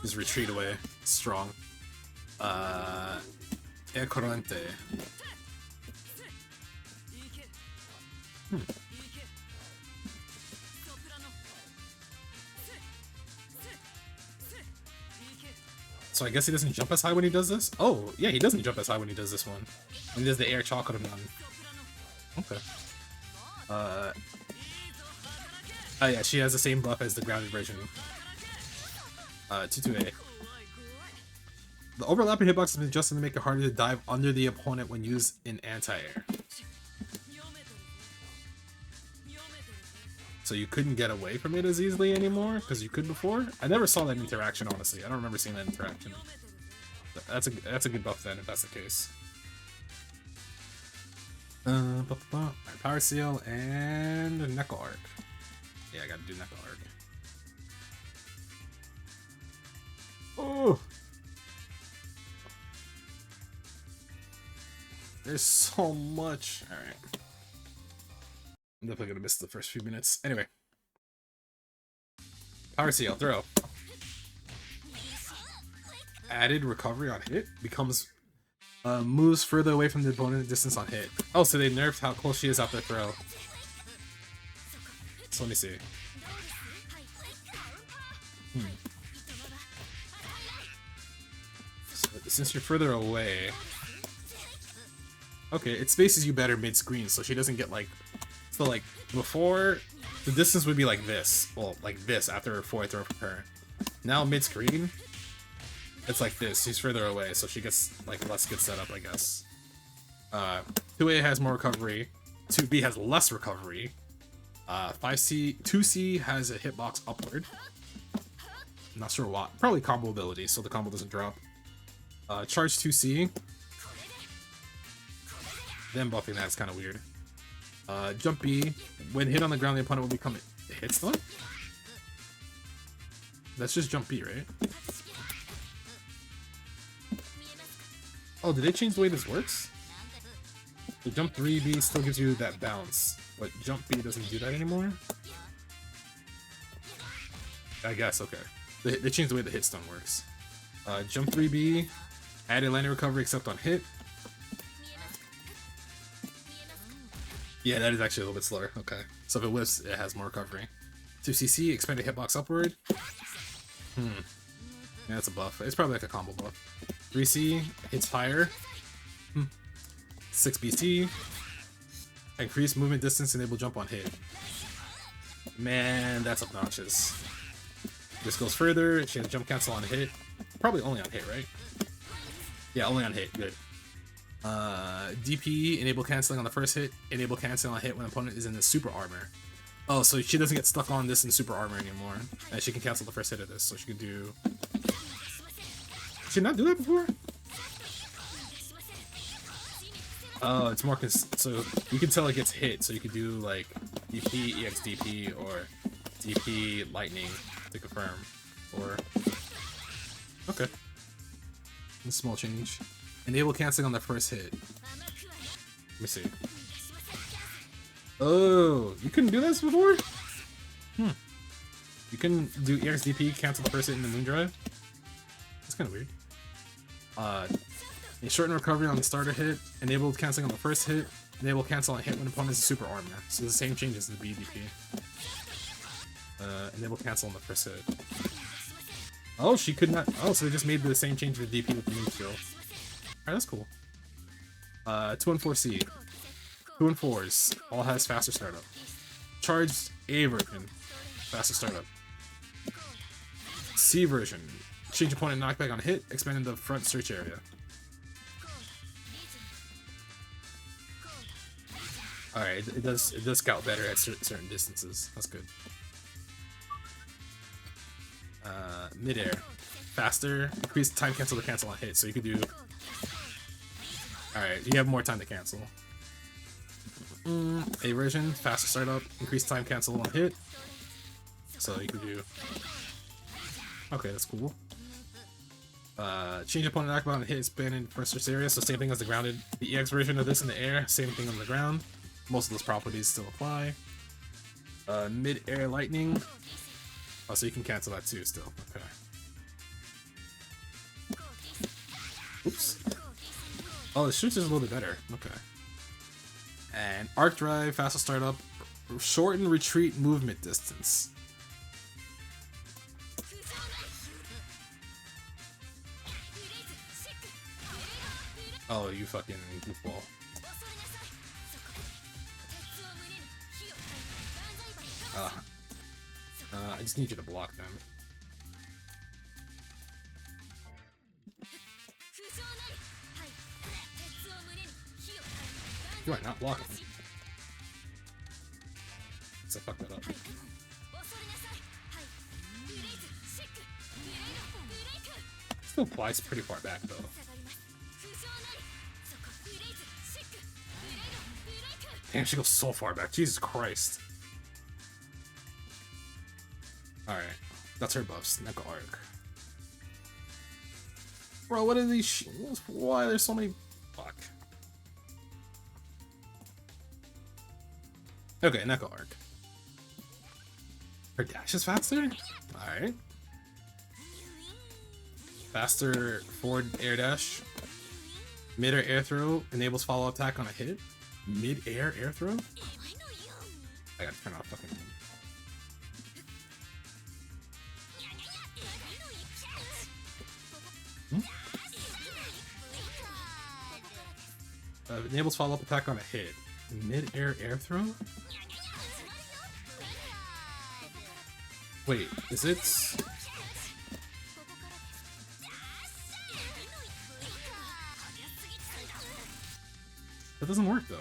Just retreat away. Strong. Air Corrente. So I guess he doesn't jump as high when he does this? Oh, yeah, he doesn't jump as high when he does this one. When he does the air chocolate nun. Okay. Oh yeah, she has the same buff as the grounded version. 2-2A. The overlapping hitbox has been adjusted to make it harder to dive under the opponent when used in anti-air. So you couldn't get away from it as easily anymore, because you could before? I never saw that interaction, honestly. I don't remember seeing that interaction. That's a good buff then, if that's the case. Alright, Power Seal and Neco-Arc. Yeah, I gotta do Neco-Arc. Oh! There's so much. Alright. I'm definitely gonna miss the first few minutes. Anyway. Power Seal, throw. Added recovery on hit. Becomes moves further away from the opponent distance on hit. Oh, so they nerfed how close she is after throw. So let me see. So since you're further away, okay, it spaces you better mid-screen, so she doesn't get like. So like before, the distance would be like this. Well, like this after a forward throw from her. Now mid-screen, it's like this. She's further away, so she gets like less good setup, I guess. 2A has more recovery. 2B has less recovery. 2C has a hitbox upward. I'm not sure why. Probably combo ability, so the combo doesn't drop. Charge 2C. Them buffing that is kind of weird. Jump B. When hit on the ground, the opponent will become a hit stun? That's just jump B, right? Oh, did they change the way this works? So jump 3B still gives you that bounce, but jump B doesn't do that anymore? I guess, okay. They changed the way the hit stun works. Jump 3B, added landing recovery except on hit. Yeah, that is actually a little bit slower. Okay. So if it whiffs, it has more recovery. 2CC, expanded hitbox upward. Yeah, that's a buff. It's probably like a combo buff. 3C, hits higher. 6BT, increase movement distance, enable jump on hit. Man, that's obnoxious. This goes further, she has jump cancel on hit. Probably only on hit, right? Yeah, only on hit, good. DP, enable canceling on the first hit, enable canceling on hit when the opponent is in the super armor. Oh, so she doesn't get stuck on this in super armor anymore. And she can cancel the first hit of this, so she can do... Did she not do that before? Oh, it's more so you can tell it gets hit, so you can do like DP, EX DP, or DP lightning to confirm. Or... Okay. A small change. Enable canceling on the first hit. Let me see. Oh, you couldn't do this before? You can do EXDP, cancel the first hit in the moon drive? That's kind of weird. Shorten recovery on the starter hit, enable canceling on the first hit, enable cancel on hit when opponent is super armor. So the same changes in the BDP. Enable cancel on the first hit. Oh, she could not. Oh, so they just made the same change to the DP with the moon skill. Alright, that's cool. 2 and 4C. 2 and 4s. All has faster startup. Charged A version. Faster startup. C version. Change opponent knockback on hit, expanding the front search area. Alright, it does scout better at certain distances. That's good. Mid-air. Faster. Increase time cancel to cancel on hit, so you could do... Alright, you have more time to cancel. A version, faster startup, increase time cancel on hit. So you could do... Okay, that's cool. Change opponent knockback on hit, expanding first search area, so same thing as the grounded. The EX version of this in the air, same thing on the ground. Most of those properties still apply. Mid-air lightning. Oh, so you can cancel that too still. Okay. Oops. Oh, the shoots is a little bit better. Okay. And arc drive, faster startup, shorten retreat movement distance. Oh, you fucking goofball. I just need you to block them. You are not blocking. So fuck that up. Still flies pretty far back though. Damn, she goes so far back. Jesus Christ. Alright. That's her buffs. Neco-Arc. Bro, what are these why there's so many... Fuck. Okay, Neco-Arc. Her dash is faster? Alright. Faster forward air dash. Mid-air air throw enables follow attack on a hit. Mid-air air throw? I gotta turn off fucking... Enables follow-up attack on a hit. Mid-air air throw? Wait, is it... That doesn't work though.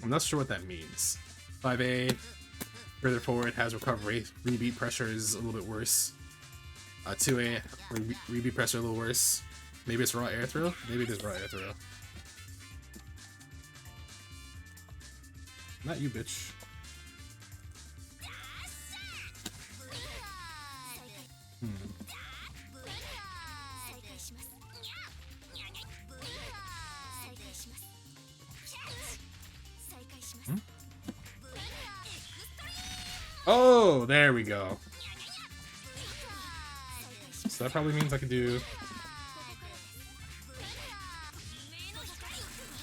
I'm not sure what that means. 5A, further forward has recovery. Rebeat pressure is a little bit worse. 2A, rebeat pressure a little worse. Maybe it's raw air throw? Maybe it is raw air throw. Not you, bitch. Oh, there we go. So that probably means I could do...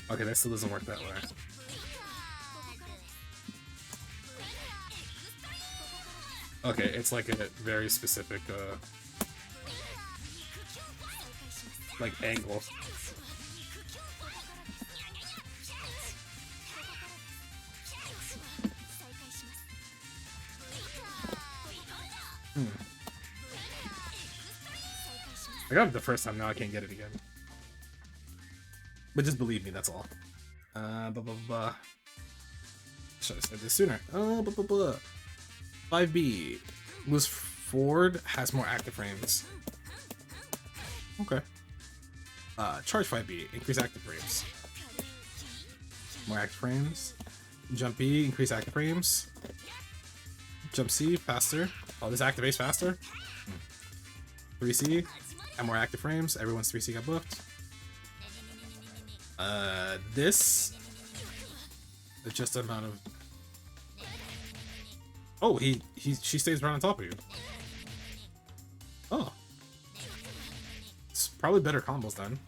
Okay, that still doesn't work that way. Okay, it's like a very specific, like, angle. I got it the first time, now I can't get it again. But just believe me, that's all. Should have said this sooner. 5B. Moves forward, has more active frames. Okay. Charge 5B, increase active frames. More active frames. Jump B, increase active frames. Jump C, faster. Oh, this activates faster? 3C, and more active frames. Everyone's 3C got buffed. This... It's just an amount of... Oh, she stays right on top of you. Oh. It's probably better combos then.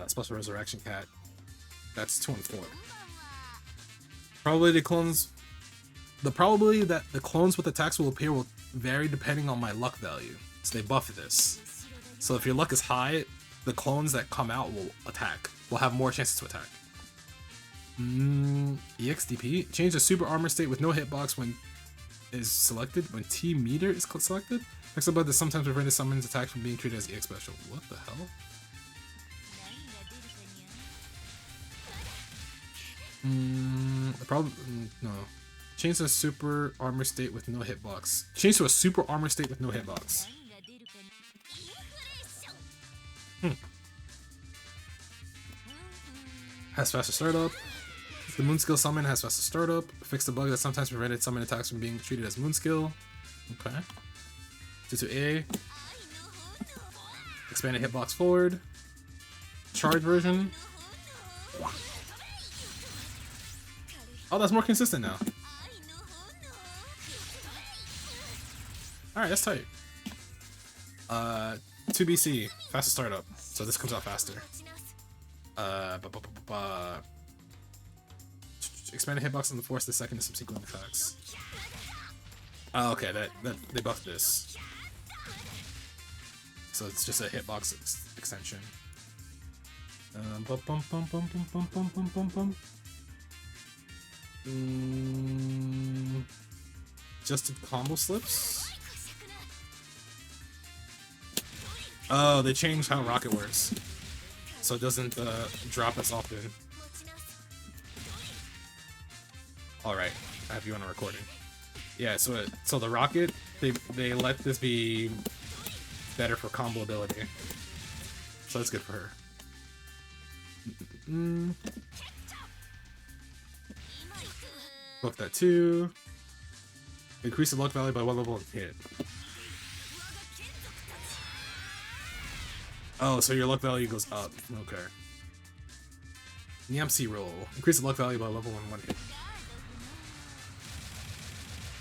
Special Resurrection Cat. That's 2 and 4. Probably the clones... The probability that the clones with attacks will appear will vary depending on my luck value. So they buff this. So if your luck is high, the clones that come out will attack. Will have more chances to attack. EXDP. Change the super armor state with no hitbox when is selected. When T meter is selected. Next above this sometimes prevent summons attacks from being treated as EX special. What the hell? No. Change to a super armor state with no hitbox. Change to a super armor state with no hitbox. Has faster startup. The moon skill summon has faster startup. Fix the bug that sometimes prevented summon attacks from being treated as moon skill. Okay. 2-2A. Expanded hitbox forward. Charge version. Oh, that's more consistent now. Alright, that's tight. 2BC, faster startup. So this comes out faster. Expanded hitbox on the force the second subsequent attacks. Oh, okay, that they buffed this. So it's just a hitbox extension. Adjusted combo slips. Oh, they changed how rocket works, so it doesn't drop as often. All right, I have you on a recording. Yeah, so the rocket they let this be better for combo ability, so that's good for her. Buff that too. Increase the luck value by 1 level and hit. Oh, so your luck value goes up. Okay. Nyamsi roll. Increase the luck value by level 1 hit.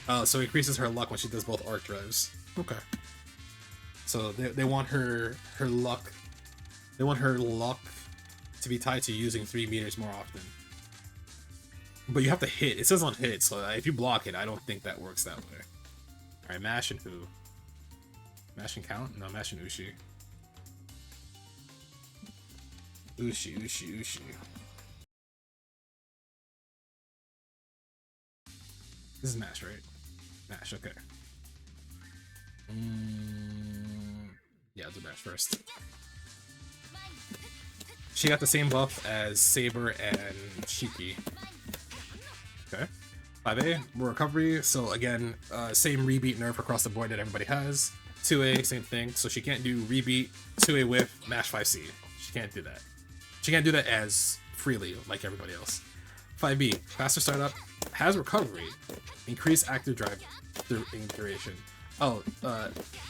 Oh, so it increases her luck when she does both arc drives. Okay. So they want her luck. They want her luck to be tied to using 3 meters more often. But you have to hit. It says on hit, so if you block it, I don't think that works that way. Alright, mash and who? Mash and count? No, mash and Ushi. Ushi. This is mash, right? Mash, okay. Yeah, I'll do mash first. She got the same buff as Saber and Shiki. Okay. 5A, more recovery. So again, same rebeat nerf across the board that everybody has. 2A, same thing. So she can't do rebeat, 2A whiff, mash 5C. She can't do that. She can't do that as freely like everybody else. 5B, faster startup, has recovery, increased active drive duration. Oh,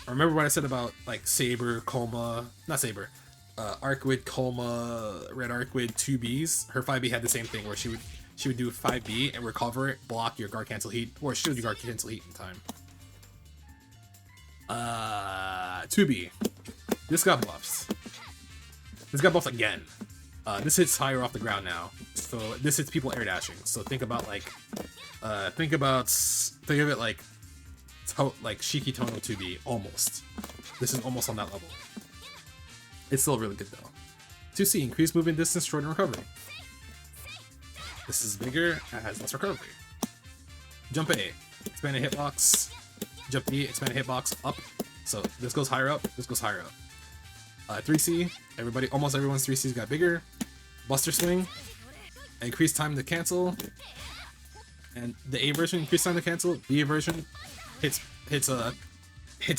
remember what I said about like Saber, Kouma, not Saber, Arcueid, Kouma, Red Arcueid 2Bs? Her 5B had the same thing where she would do 5B and recover it, block your guard cancel heat, or shield your guard cancel heat in time. 2B. This got buffs. This got buffed again. This hits higher off the ground now. So this hits people air dashing. So think about like, think of it like Shiki Tohno 2B, almost. This is almost on that level. It's still really good though. 2C, increased movement distance, shorten recovery. This is bigger, it has less recovery. Jump A, expanded hitbox. Jump B, expanded hitbox, up. So this goes higher up, this goes higher up. 3C, almost everyone's 3C's got bigger. Buster swing, increased time to cancel. And the A version, increased time to cancel. B version hits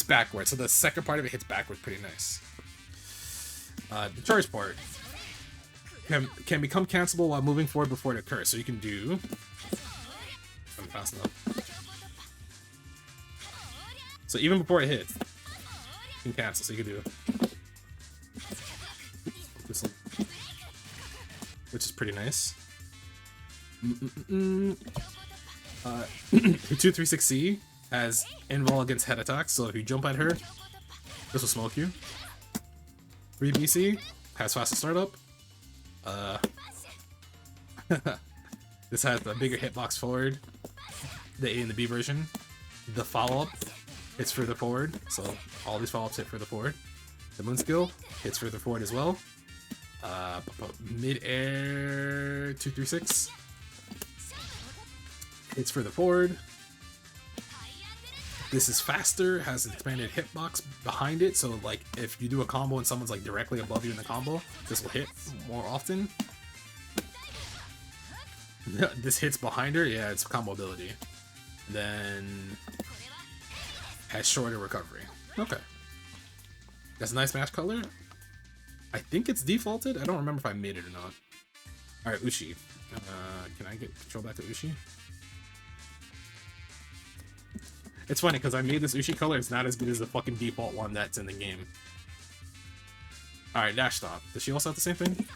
backward. So the second part of it hits backward pretty nice. The charge part can become cancelable while moving forward before it occurs. So you can do... I'm fast enough. So even before it hits, you can cancel. So you can do this one, which is pretty nice. 236C has invul against head attacks. So if you jump at her, this will smoke you. 3BC has faster startup. This has a bigger hitbox forward. The A and the B version. The follow-up hits further forward, so all these follow-ups hit further forward. The moon skill hits further forward as well. Mid-air 236 hits further forward. This is faster, has an expanded hitbox behind it, so like if you do a combo and someone's like directly above you in the combo, this will hit more often. This hits behind her, yeah, it's combo ability. Then has shorter recovery. Okay. That's a nice match color. I think it's defaulted. I don't remember if I made it or not. Alright, Ushi. Can I get control back to Ushi? It's funny because I made this Ushi color. It's not as good as the fucking default one that's in the game. Alright, dash stop. Does she also have the same thing?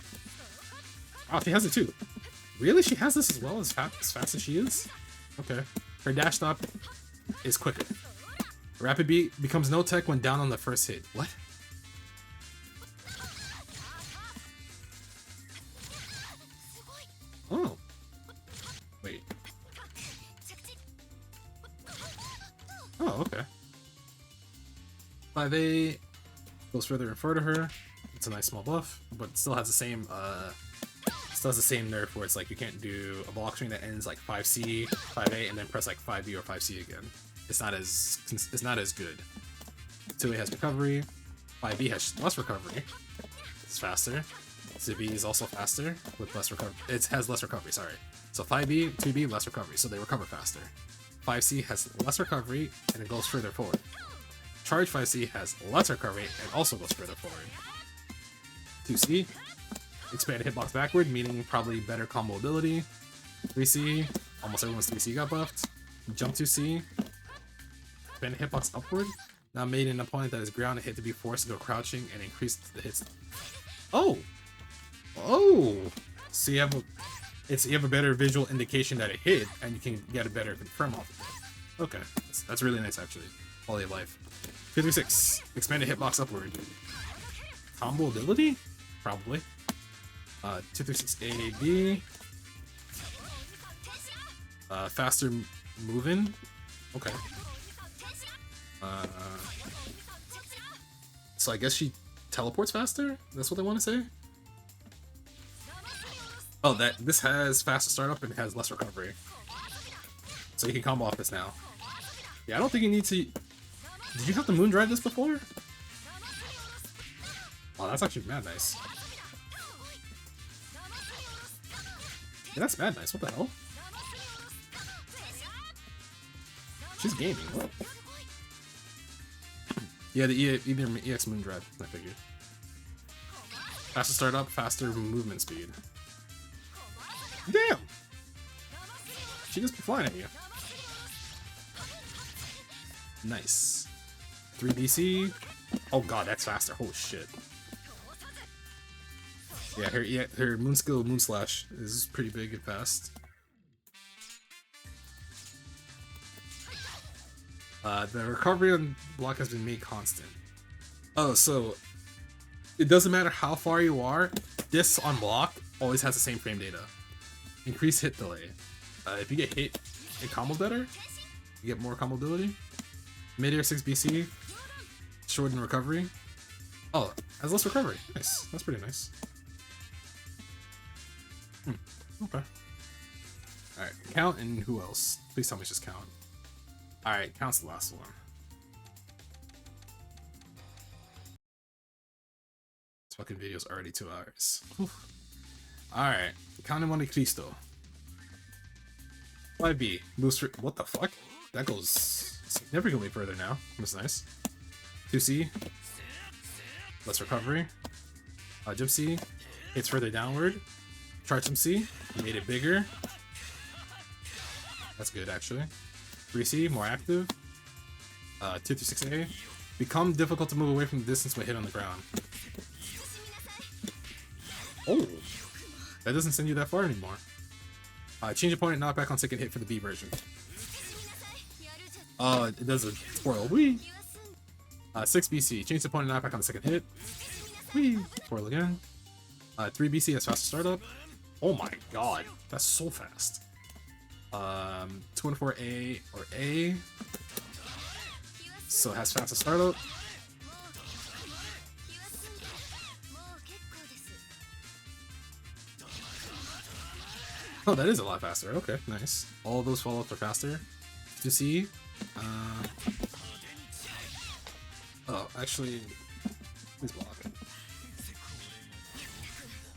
Oh, she has it too. Really? She has this as well, as fast as she is? Okay. Her dash stop is quicker. Rapid beat becomes no tech when down on the first hit. What? Oh. Wait. Oh, okay. 5A goes further and further her. It's a nice small buff, but still has the same nerf where it's like you can't do a block string that ends like 5C, 5A, and then press like 5B or 5C again. It's not as good. 2A has recovery. 5B has less recovery. It's faster. 2B is also faster with less recovery. It has less recovery, sorry. So 5B, 2B, less recovery, so they recover faster. 5C has less recovery and it goes further forward. Charge 5C has less recovery and also goes further forward. 2C, expanded hitbox backward, meaning probably better combo ability. 3C, almost everyone's 3C got buffed. Jump 2C, expanded hitbox upward, now made an opponent that is grounded hit to be forced into crouching and increase the hits. Oh! Oh! So you have a better visual indication that it hit, and you can get a better confirm off of it. Okay, that's really nice actually. Quality of life. 236, expanded hitbox upward. Combo ability? Probably. 236 AB. Faster moving. Okay. So I guess she teleports faster? That's what they want to say? Oh, this has faster startup and has less recovery. So you can combo off this now. Yeah, I don't think you need to... Did you have to moon drive this before? Oh, that's actually mad nice. Yeah, that's mad nice. What the hell? She's gaming. What? Yeah, the either EX Moondrive, I figured. Faster startup, faster movement speed. Damn! She just be flying at you. Nice. 3 BC. Oh god, that's faster. Holy shit. Yeah, her moon skill, Moon Slash, is pretty big and fast. The recovery on block has been made constant. Oh, so it doesn't matter how far you are, this on block always has the same frame data. Increased hit delay. If you get hit, it combos better. You get more combo ability. Mid-air 6 BC. Shorten recovery. Oh, has less recovery. Nice. That's pretty nice. Okay. Alright, Count and who else? Please tell me it's just Count. Alright, Count's the last one. This fucking video's already 2 hours. Alright, Count and Monte Cristo. 5B. Moves for. What the fuck? That goes significantly further now. That's nice. 2C. Less recovery. Jump C. Hits further downward. Charge some C. Made it bigger. That's good, actually. 3C, more active. 2 through 6A. Become difficult to move away from the distance when hit on the ground. Oh! That doesn't send you that far anymore. Change opponent knockback on second hit for the B version. It does a twirl. Whee! 6 BC. Change opponent knockback on the second hit. Whee! Twirl again. 3 BC has faster startup. Oh my god. That's so fast. 2 and 4 A or A. So it has faster startup. Oh, that is a lot faster. Okay, nice. All of those follow-ups are faster. 2C. Oh, actually, please block it.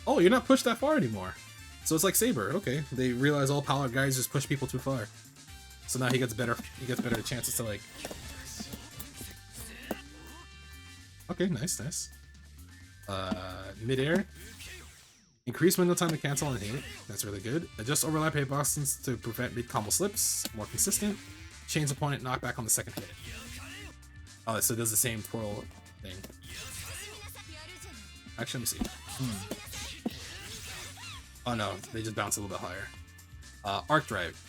Oh, you're not pushed that far anymore. So it's like Saber. Okay, they realize all power guys just push people too far. So now he gets better. He gets better chances to like. Okay, nice, nice. Mid-air. Increase window time to cancel and hit. That's really good. Adjust overlap hitboxes to prevent mid-combo slips. More consistent. Change opponent knockback on the second hit. Oh, so it does the same twirl thing. Actually, let me see. Oh no, they just bounce a little bit higher. Arc Drive.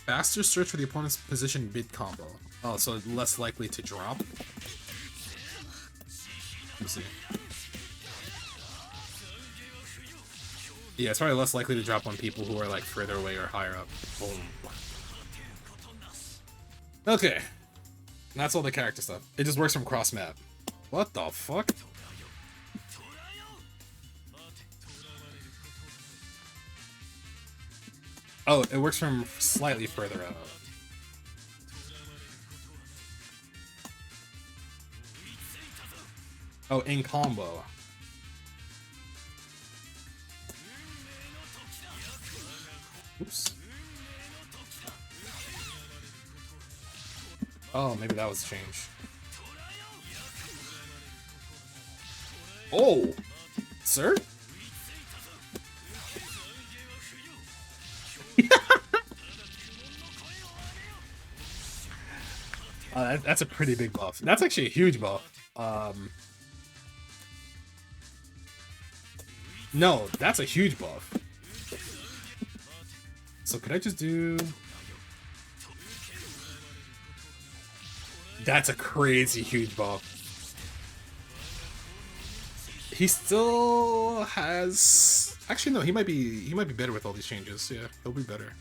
Faster search for the opponent's position mid-combo. Oh, so less likely to drop. Let me see. Yeah, it's probably less likely to drop on people who are like further away or higher up. Boom. Okay. That's all the character stuff. It just works from cross map. What the fuck? Oh, it works from slightly further out. Oh, in combo. Oops. Oh, maybe that was a change. Oh! Sir? That's a pretty big buff. That's actually a huge buff. No, that's a huge buff. So could I just do... That's a crazy huge buff. He still has... Actually, no, he might be better with all these changes. Yeah, he'll be better.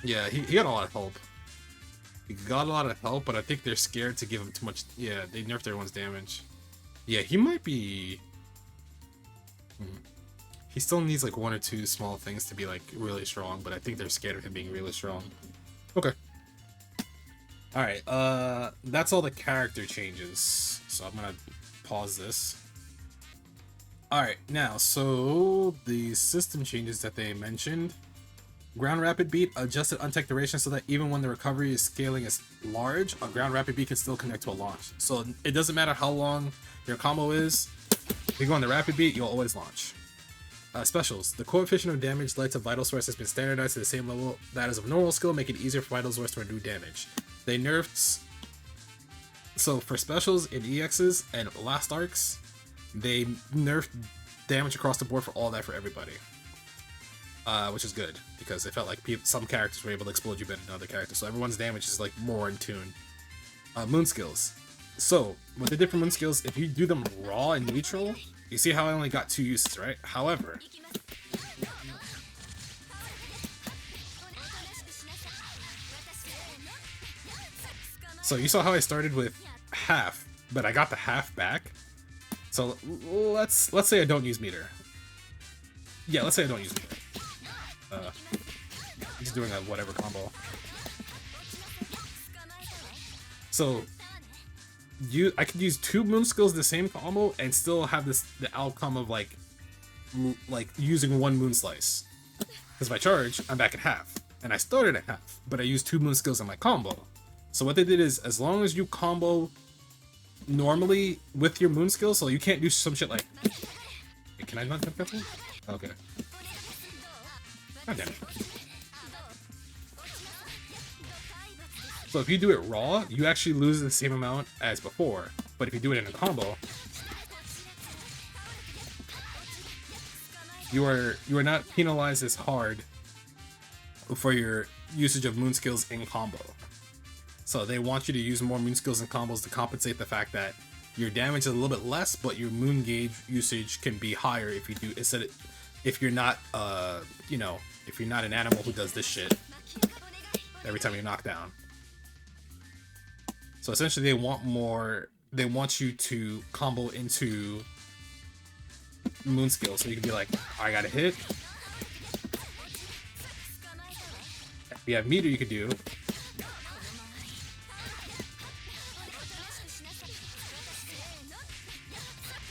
Yeah, he got a lot of help. He got a lot of help, but I think they're scared to give him too much... Yeah, they nerfed everyone's damage. Yeah, he might be... He still needs like 1 or 2 small things to be like really strong, but I think they're scared of him being really strong. Okay. Alright, that's all the character changes. So I'm gonna pause this. Alright, now, so the system changes that they mentioned. Ground Rapid Beat adjusted untech duration so that even when the recovery is scaling is large, a Ground Rapid Beat can still connect to a launch. So it doesn't matter how long your combo is, if you go on the Rapid Beat, you'll always launch. Specials. The coefficient of damage led to Vital Source has been standardized to the same level that is of normal skill, making it easier for Vital Source to undo damage. They nerfed... So for specials in EXs and last arcs, they nerfed damage across the board for all that for everybody. Which is good, because it felt like some characters were able to explode you better than other characters, so everyone's damage is like more in tune. Moon skills. So, what they did for moon skills, if you do them raw and neutral, you see how I only got 2 uses, right? However, so you saw how I started with half, but I got the half back. So let's say I don't use meter. Yeah, let's say I don't use meter. He's doing a whatever combo. So I could use 2 moon skills the same combo and still have the outcome of like using 1 moon slice. Because if I charge, I'm back at half, and I started at half, but I used 2 moon skills in my combo. So what they did is, as long as you combo normally with your moon skills, so you can't do some shit like. Wait, can I not jump that one? Okay. God damn it. So if you do it raw, you actually lose the same amount as before. But if you do it in a combo, you are not penalized as hard for your usage of moon skills in combo. So they want you to use more moon skills and combos to compensate the fact that your damage is a little bit less, but your moon gauge usage can be higher if you do if you're not if you're not an animal who does this shit every time you're knocked down. So essentially they want you to combo into moon skills, so you can be like, I got a hit. If you have meter, you could do.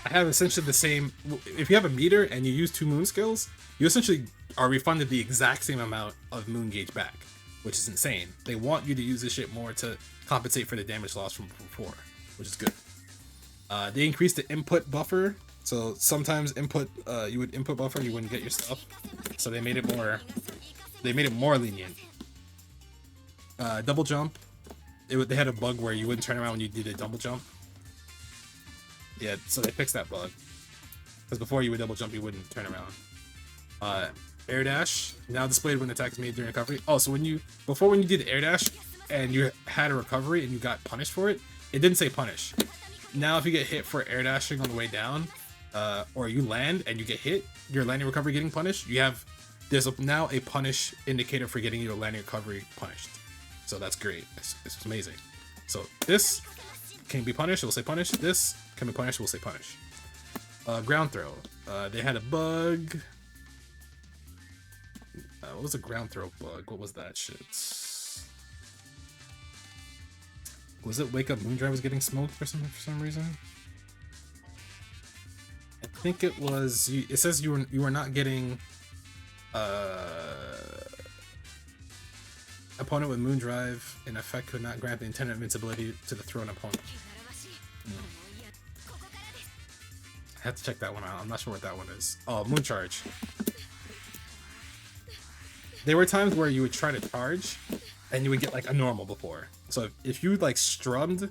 I have essentially the same. If you have a meter and you use 2 moon skills, you essentially are refunded the exact same amount of moon gauge back, which is insane. They want you to use this shit more to compensate for the damage loss from before, which is good. They increased the input buffer, so sometimes you would input buffer, you wouldn't get your stuff, so they made it more. They made it more lenient. Double jump. They had a bug where you wouldn't turn around when you did a double jump. Yeah, so they fixed that bug. Because before you would double jump, you wouldn't turn around. Air dash, now displayed when attack is made during recovery. Oh, so when you did air dash and you had a recovery and you got punished for it, it didn't say punish. Now if you get hit for air dashing on the way down, or you land and you get hit, your landing recovery getting punished, there's now a punish indicator for getting your landing recovery punished. So that's great. It's amazing. So this can be punished, it will say punish. This can be punished, it will say punish. Ground throw. They had a bug. What was a ground throw bug? What was that shit? Was it Wake Up Moondrive was getting smoked for some reason? I think it was. It says you were not getting. Opponent with Moondrive in effect could not grant the intended invincibility to the thrown opponent. I have to check that one out. I'm not sure what that one is. Oh, Moon Charge. There were times where you would try to charge and you would get like a normal before. So if you like strummed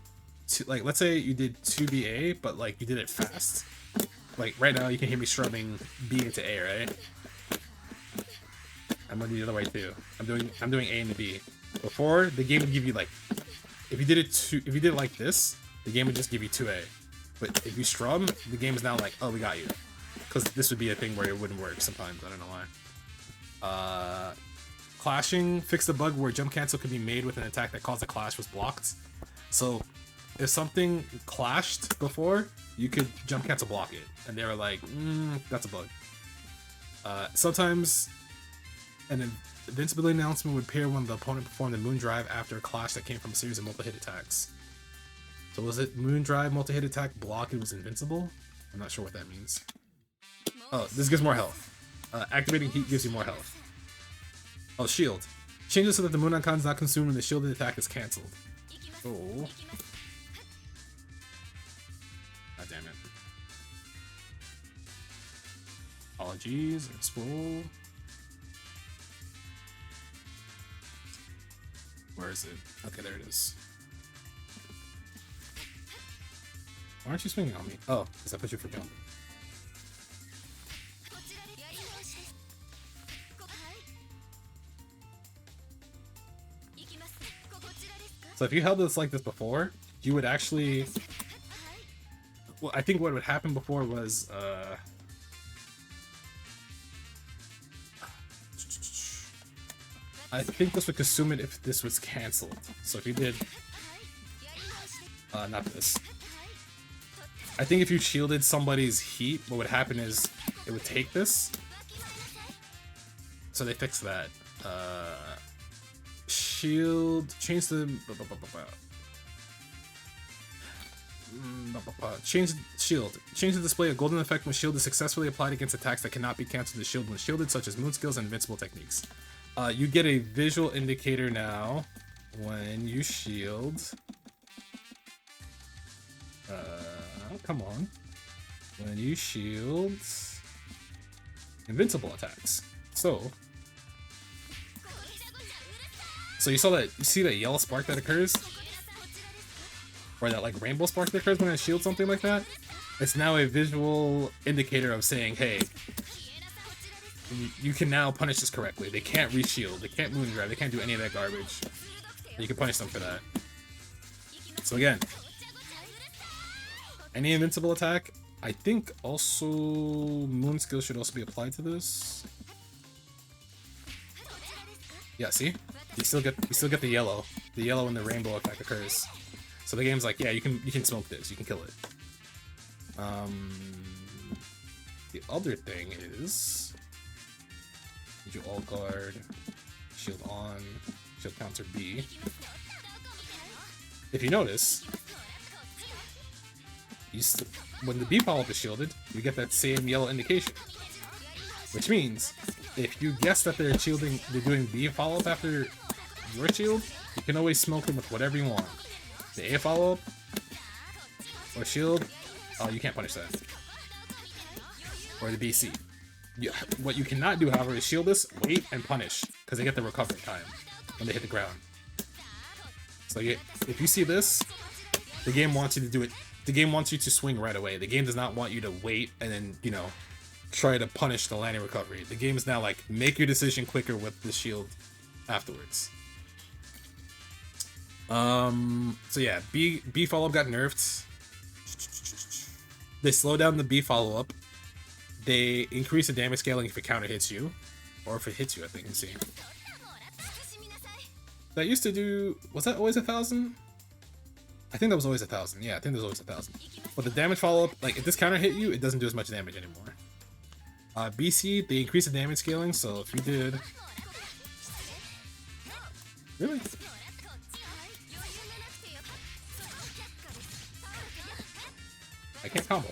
to, like, let's say you did 2BA, but like you did it fast. Like right now you can hear me strumming B into A, right? I'm gonna do the other way too. I'm doing A into B. Before, the game would give you like, if you did it like this, the game would just give you 2A. But if you strum, the game is now like, oh, we got you. Because this would be a thing where it wouldn't work sometimes. I don't know why. Clashing fixed the bug where jump cancel could be made with an attack that caused a clash was blocked. So if something clashed before, you could jump cancel block it. And they were like, that's a bug. Sometimes an invincibility announcement would appear when the opponent performed a moon drive after a clash that came from a series of multi-hit attacks. So was it moon drive, multi-hit attack, block, it was invincible? I'm not sure what that means. Oh, this gives more health. Activating heat gives you more health. Oh, shield. Changes so that the Munakan is not consumed when the shielded attack is cancelled. Oh. God damn it. Apologies. Scroll. Where is it? Okay, there it is. Why aren't you swinging on me? Oh, because I put you for jump. So if you held this like this before, you would actually... Well, I think what would happen before was... I think this would consume it if this was cancelled. So if you did... not this. I think if you shielded somebody's heat, what would happen is it would take this. So they fixed that. Shield, change the change shield. Change the display of golden effect when shield is successfully applied against attacks that cannot be cancelled to shield when shielded, such as moon skills and invincible techniques. You get a visual indicator now when you shield. Come on. When you shield invincible attacks. So you saw that, you see that yellow spark that occurs? Or that like rainbow spark that occurs when I shield something like that? It's now a visual indicator of saying, hey, you can now punish this correctly. They can't re-shield, they can't moon drive, they can't do any of that garbage. You can punish them for that. So again, any invincible attack, I think also moon skill should also be applied to this. Yeah, see? You still get the yellow when the rainbow effect occurs. So the game's like, yeah, you can smoke this, you can kill it. The other thing is you all guard, shield on, shield counter B. If you notice, when the B follow-up is shielded, you get that same yellow indication. Which means, if you guess that they're doing B follow-up after your shield, you can always smoke them with whatever you want. The A follow-up, or shield, you can't punish that. Or the BC. What you cannot do, however, is shield this, wait, and punish, because they get the recovery time when they hit the ground. So if you see this, the game wants you to do it. The game wants you to swing right away. The game does not want you to wait and then, you know, try to punish the landing recovery. The game is now like, make your decision quicker with the shield afterwards. So yeah, B follow-up got nerfed. They slow down the B follow-up. They increase the damage scaling if a counter hits you. Or if it hits you, I think. Let's see. That used to do... Was that always 1,000? I think that was always 1,000. Yeah, I think that was always 1,000. But the damage follow-up, like, if this counter hit you, it doesn't do as much damage anymore. BC, they increase the damage scaling, so if you did... Really? I can't combo.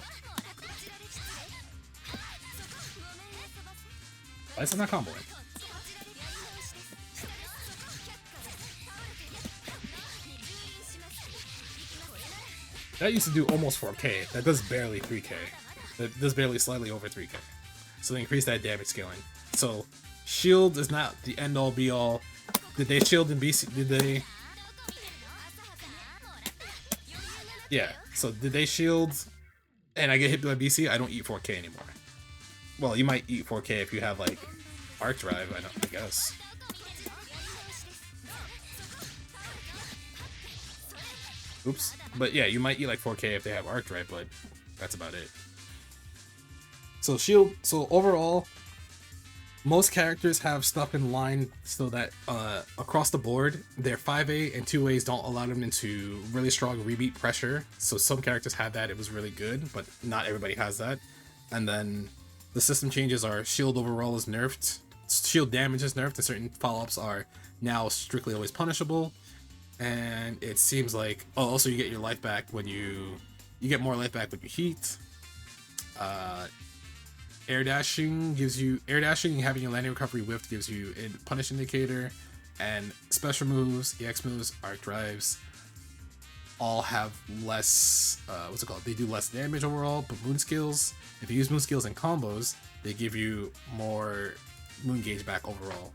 Why is it not comboing? That used to do almost 4k. That does barely 3k. That does barely slightly over 3k. So they increase that damage scaling. So shield is not the end all be all. Did they shield in BC? Did they? Yeah. So did they shield? And I get hit by BC. I don't eat 4k anymore. Well, you might eat 4k if you have like arc drive. I guess. Oops. But yeah, you might eat like 4k if they have arc drive, but that's about it. So shield. So overall, most characters have stuff in line so that across the board, their 5A and 2As don't allow them into really strong rebeat pressure. So some characters had that, it was really good, but not everybody has that. And then the system changes are shield overall is nerfed, shield damage is nerfed, and certain follow-ups are now strictly always punishable. And it seems like, oh, also you get your life back when you get more life back when you heat. Air dashing and having a landing recovery whiff gives you a punish indicator, and special moves, EX moves, arc drives all have less they do less damage overall, but moon skills, if you use moon skills in combos, they give you more moon gauge back overall,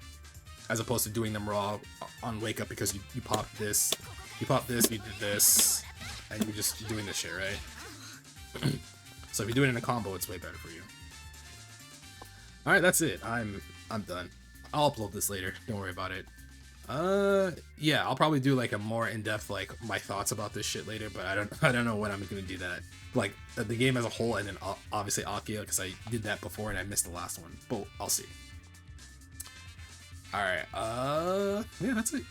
as opposed to doing them raw on wake up, because you pop this, you did this, and you're just doing this shit, right? So if you do it in a combo, it's way better for you. Alright, that's it. I'm done. I'll upload this later, don't worry about it. Yeah, I'll probably do like a more in-depth, like, my thoughts about this shit later, but I don't know when I'm gonna do that. Like, the game as a whole, and then obviously Akiha, because I did that before and I missed the last one, but I'll see. Alright, yeah, that's it.